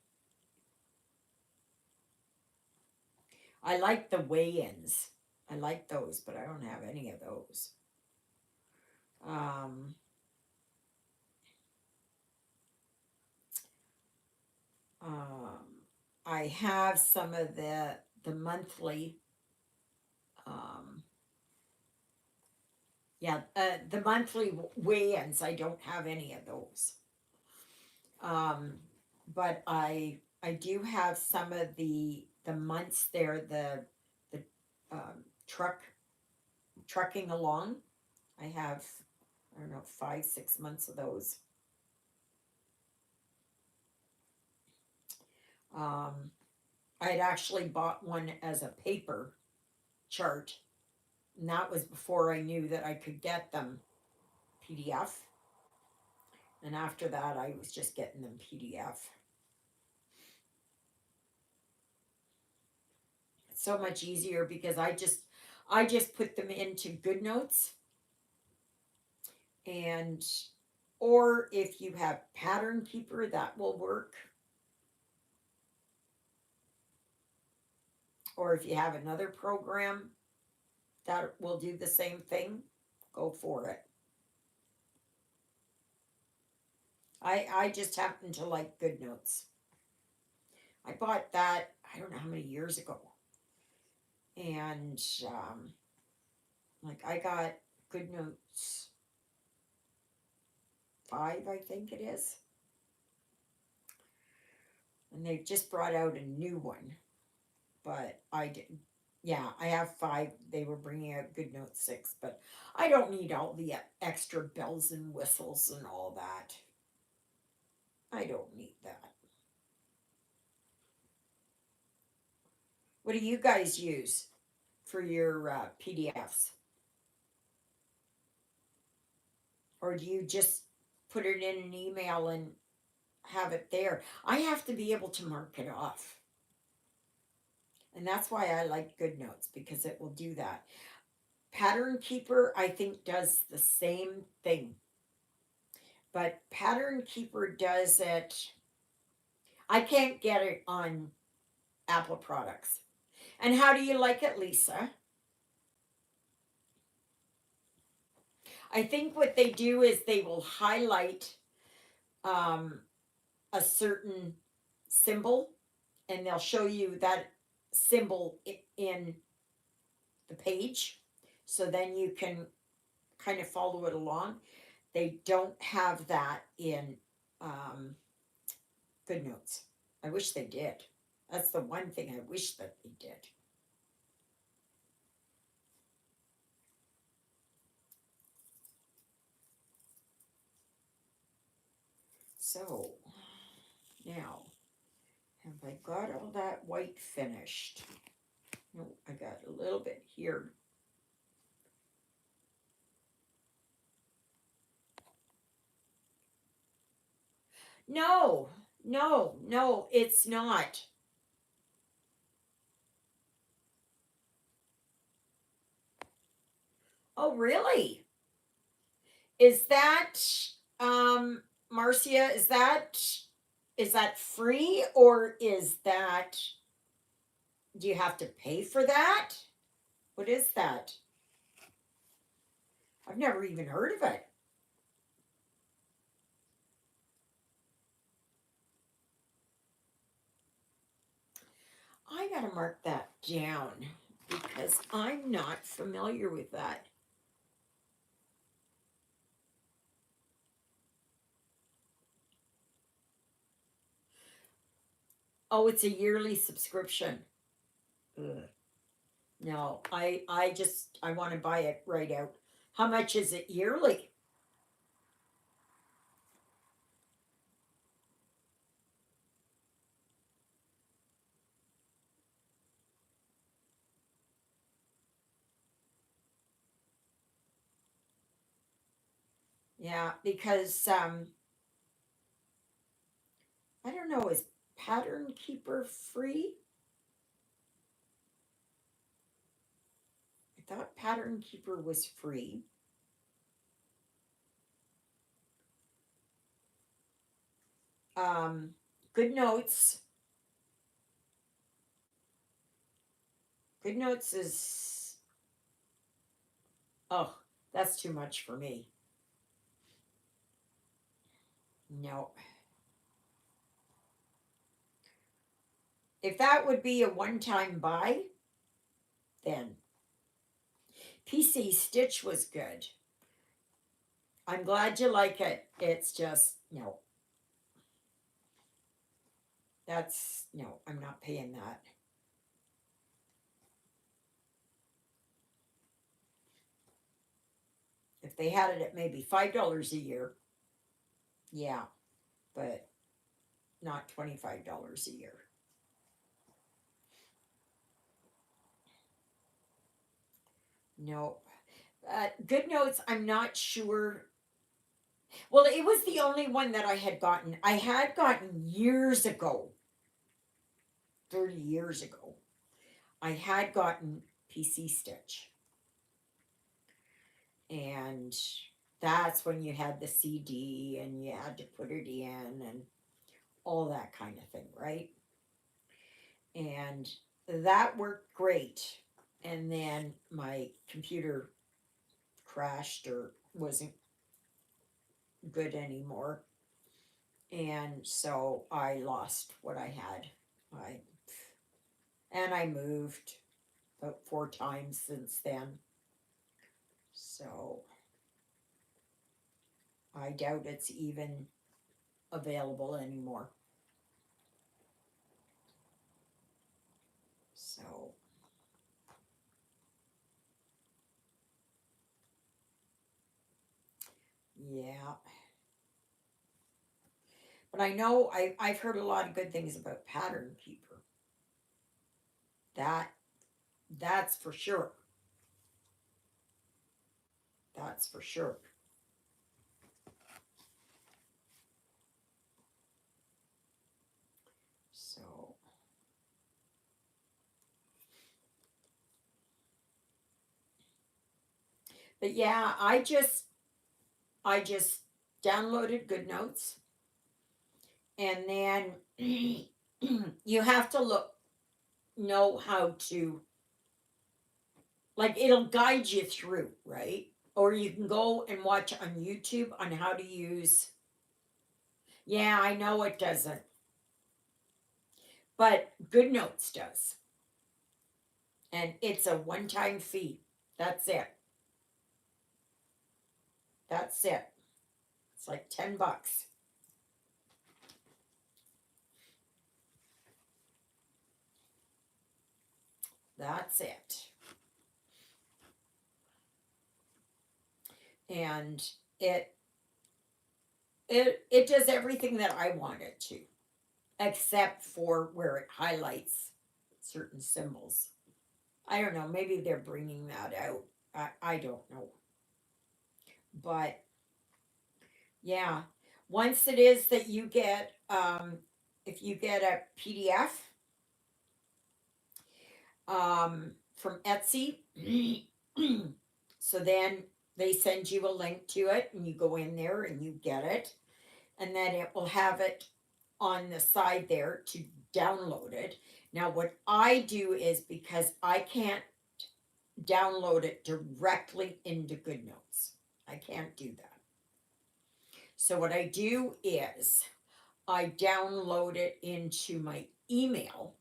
I like the weigh-ins. I like those, but I don't have any of those. Um, um, I have some of the monthly. Um, yeah, the monthly weigh-ins. I don't have any of those. Um, but I do have some of the months there. The trucking along. I have, I don't know, 5 6 months of those. Um, I had actually bought one as a paper chart, and that was before I knew that I could get them PDF. And after that, I was just getting them PDF. It's so much easier because I just put them into GoodNotes, and or if you have Pattern Keeper, that will work. Or if you have another program that will do the same thing, go for it. I just happen to like GoodNotes. I bought that, I don't know how many years ago. And like I got GoodNotes 5, I think it is. And they've just brought out a new one. But I didn't. Yeah, I have 5. They were bringing out GoodNotes 6, but I don't need all the extra bells and whistles and all that. I don't need that. What do you guys use for your PDFs? Or do you just put it in an email and have it there? I have to be able to mark it off. And that's why I like GoodNotes, because it will do that. Pattern Keeper, I think, does the same thing. But Pattern Keeper does it. I can't get it on Apple products. And how do you like it, Lisa? I think what they do is they will highlight um, a certain symbol, and they'll show you that symbol in the page. So then you can kind of follow it along. They don't have that in um, GoodNotes. I wish they did. That's the one thing I wish that they did. So now, Have I got all that white finished? No, I got a little bit here. No, no, it's not. Oh, really? Is that, um, Marcia, is that free or is that, do you have to pay for that? What is that? I've never even heard of it. I gotta mark that down because I'm not familiar with that. Oh, it's a yearly subscription. Ugh. No, I want to buy it right out. How much is it yearly? Yeah, because I don't know, is Pattern Keeper free? I thought Pattern Keeper was free. Um, Good Notes. Good Notes is, oh, that's too much for me. No. If that would be a one-time buy, then PC Stitch was good. I'm glad you like it. It's just no. That's no, I'm not paying that. If they had it at maybe $5 a year, yeah, but not $25 a year. No. Good Notes, I'm not sure. Well, it was the only one that I had gotten. I had gotten years ago, 30 years ago, I had gotten PC Stitch. And that's when you had the CD and you had to put it in and all that kind of thing, right? And that worked great. And then my computer crashed or wasn't good anymore. And so I lost what I had. I and I moved about 4 times since then. So I doubt it's even available anymore. So yeah. But I know I've heard a lot of good things about Pattern Keeper. That that's for sure. That's for sure. So but yeah, I just downloaded Good Notes and then you have to know how to, like, it'll guide you through, right? Or you can go and watch on YouTube on how to use. Yeah, I know it doesn't, but Good Notes does. And it's a one-time fee. That's it. That's it. It's like $10. That's it. And it it does everything that I want it to. except for where it highlights certain symbols. I don't know, maybe they're bringing that out. I don't know. But yeah, once it is that you get, if you get a PDF from Etsy, so then they send you a link to it and you go in there and you get it. And then it will have it on the side there to download it. Now, what I do is because I can't download it directly into GoodNotes, I can't do that. So, what I do is I download it into my email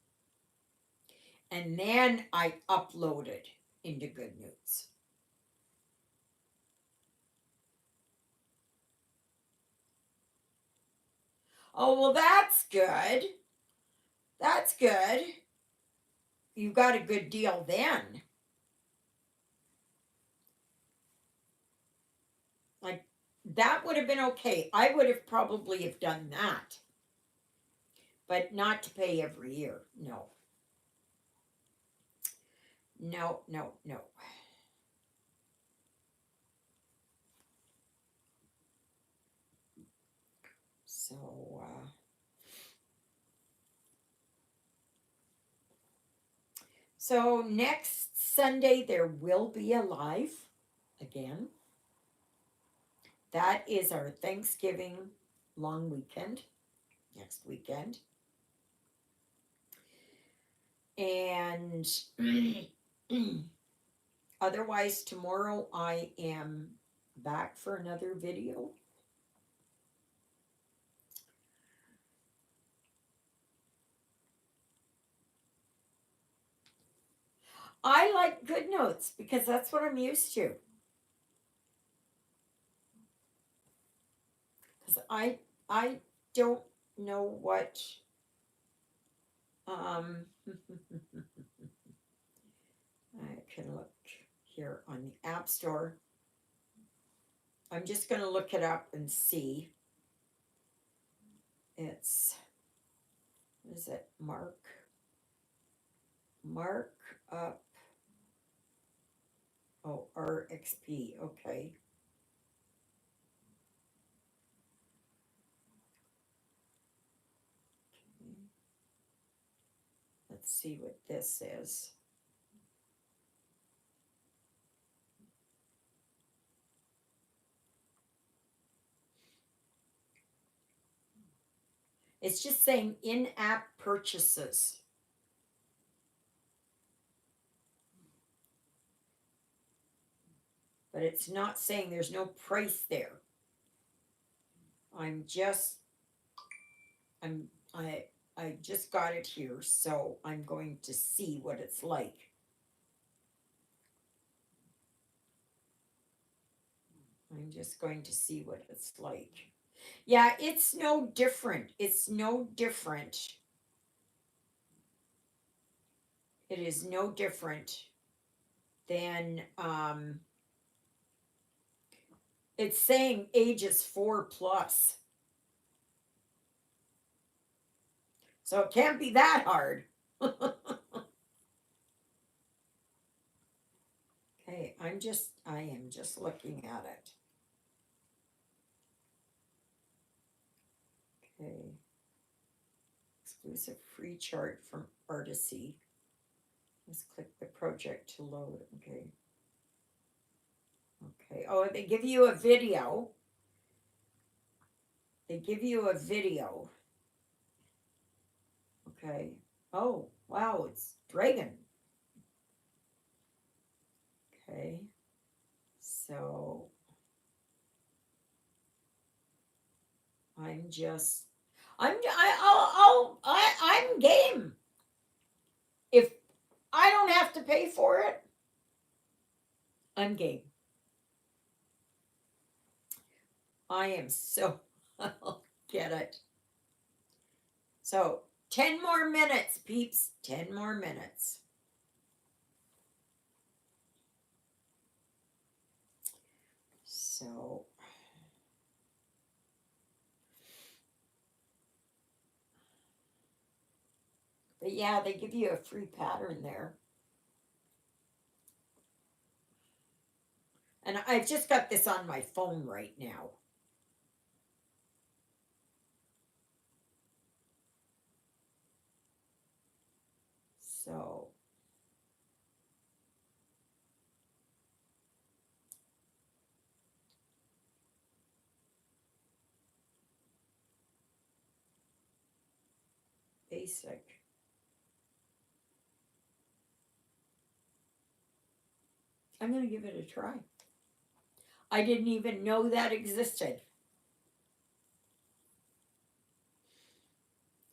and then I upload it into GoodNotes. Oh, well, that's good. That's good. You got a good deal then. Like, that would have been okay. I would have probably have done that. But not to pay every year. No. No, no, no. So, so next Sunday there will be a live again. That is our Thanksgiving long weekend, next weekend. And otherwise, tomorrow I am back for another video. I like GoodNotes because that's what I'm used to. Because I don't know what I can look here on the App Store. I'm just going to look it up and see. It's, what is it? Mark up. Oh, RXP. Okay. Let's see what this is. It's just saying in-app purchases. But it's not saying there's no price there. I just got it here, so I'm going to see what it's like. I'm just going to see what it's like. Yeah, it's no different. It's no different. It is no different than it's saying ages 4+. So it can't be that hard. Okay, I am just looking at it. Okay. Exclusive free chart from Artisy. Let's click the project to load. Okay. Okay. Oh, they give you a video. They give you a video. Okay. Oh, wow, it's Dragon. Okay. So I'm just I'm game. If I don't have to pay for it, I'm game. I am so I'll get it. So 10 more minutes, peeps. 10 more minutes. So But yeah, they give you a free pattern there. And I've just got this on my phone right now. So, basic. I'm going to give it a try. I didn't even know that existed.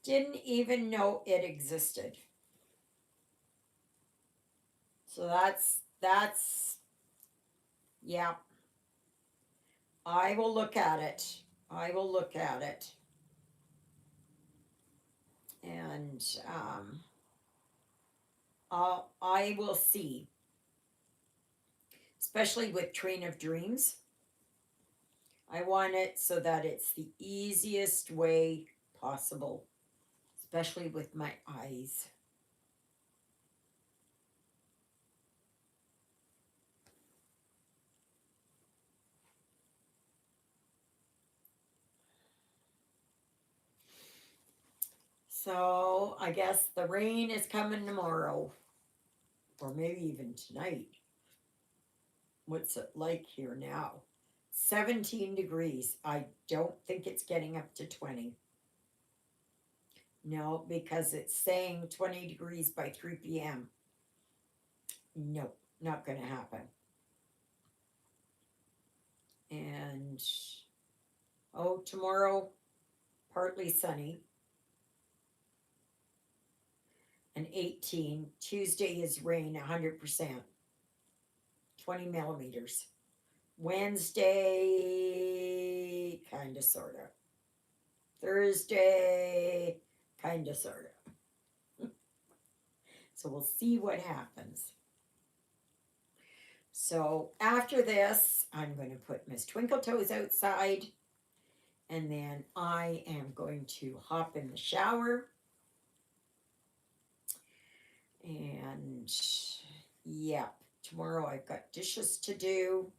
Didn't even know it existed. So yeah, I will look at it. I will look at it. And I will see, especially with Train of Dreams. I want it so that it's the easiest way possible, especially with my eyes. So I guess the rain is coming tomorrow, or maybe even tonight. What's it like here now? 17 degrees. I don't think it's getting up to 20. No, because it's saying 20 degrees by 3 p.m. No, not going to happen. And tomorrow, partly sunny and 18. Tuesday is rain 100%, 20 millimeters. Wednesday, kind of, sort of. Thursday, kind of, sort of. So we'll see what happens. So after this, I'm going to put Miss Twinkle Toes outside, and then I am going to hop in the shower. And yeah, tomorrow I've got dishes to do.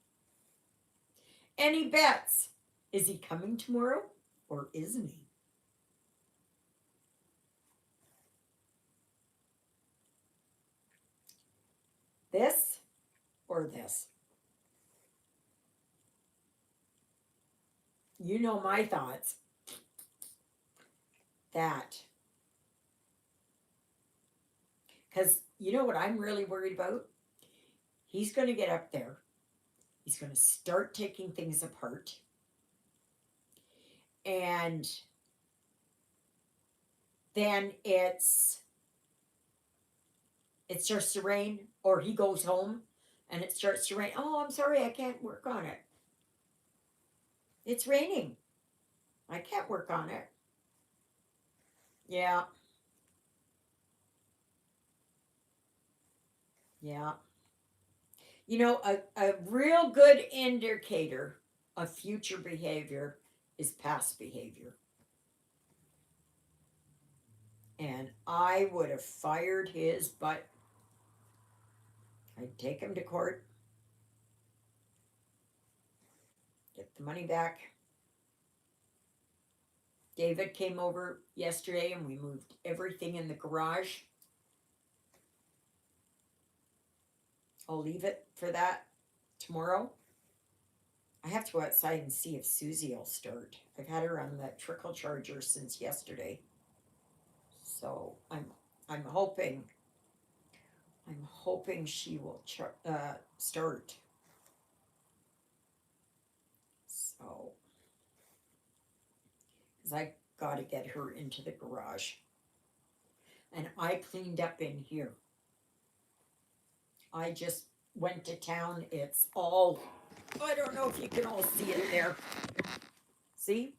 Any bets? Is he coming tomorrow or isn't he? This or this? You know my thoughts. That. Because you know what I'm really worried about? He's going to get up there. He's going to start taking things apart. And then it starts to rain, or he goes home and it starts to rain. Oh, I'm sorry, I can't work on it. It's raining. I can't work on it. Yeah. Yeah. You know, a real good indicator of future behavior is past behavior. And I would have fired his butt. I'd take him to court, get the money back. David came over yesterday and we moved everything in the garage. I'll leave it for that tomorrow. I have to go outside and see if Susie will start. I've had her on the trickle charger since yesterday. So I'm hoping she will start. So, because I got to get her into the garage. And I cleaned up in here. I just went to town. It's all, I don't know if you can all see it there. See?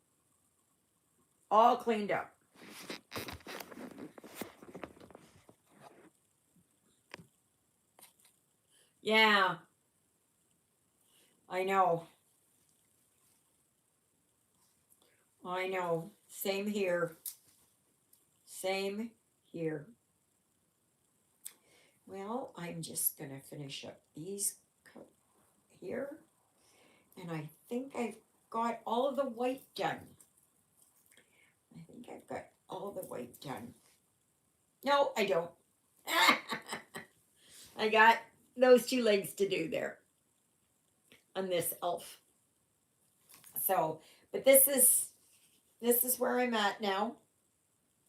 All cleaned up. Yeah, I know. I know. Same here. Same here. Well, I'm just going to finish up these here. And I think I've got all of the white done. I think I've got all the white done. No, I don't. I got those two legs to do there on this elf. So, but this is where I'm at now.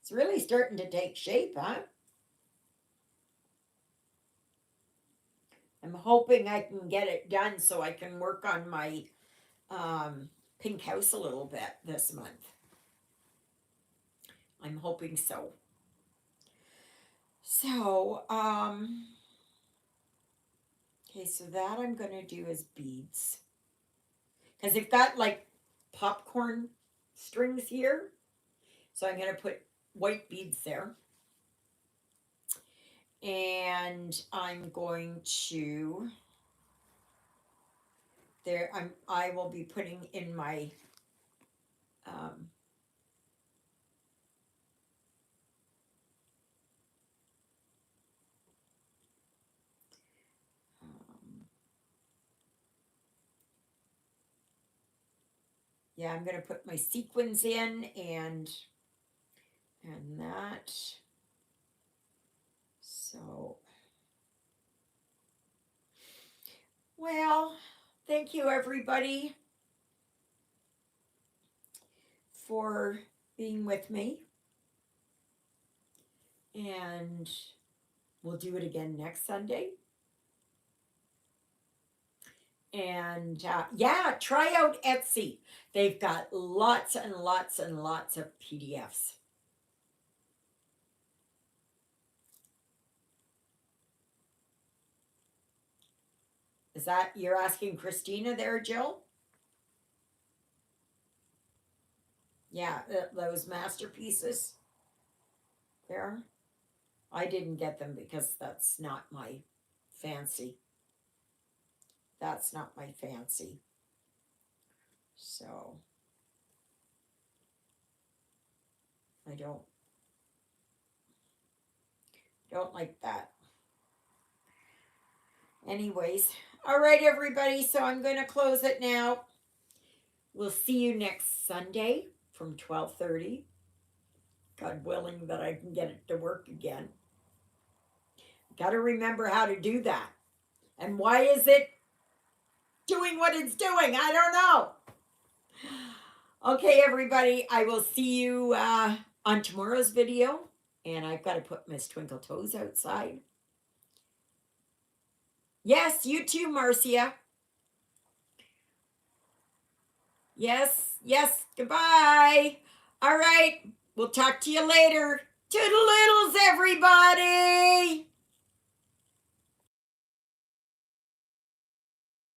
It's really starting to take shape, huh? I'm hoping I can get it done so I can work on my pink house a little bit this month. I'm hoping so. So, okay, so that I'm going to do is beads. Because they've got like popcorn strings here. So I'm going to put white beads there. And I'm going to I will be putting in my um, yeah, I'm going to put my sequins in and that. So, well, thank you everybody for being with me. And we'll do it again next Sunday. And yeah, try out Etsy. They've got lots and lots and lots of PDFs. Is that, you're asking Christina there, Jill? Yeah, those masterpieces there. I didn't get them because that's not my fancy. That's not my fancy. So I don't like that. Anyways, all right, everybody. So I'm going to close it now. We'll see you next Sunday from 12:30. God willing that I can get it to work again. Got to remember how to do that. And why is it doing what it's doing? I don't know. Okay, everybody. I will see you on tomorrow's video. And I've got to put Miss Twinkle Toes outside. Yes, you too, Marcia. Yes, yes, goodbye. All right, we'll talk to you later. Toodle-oodles, everybody.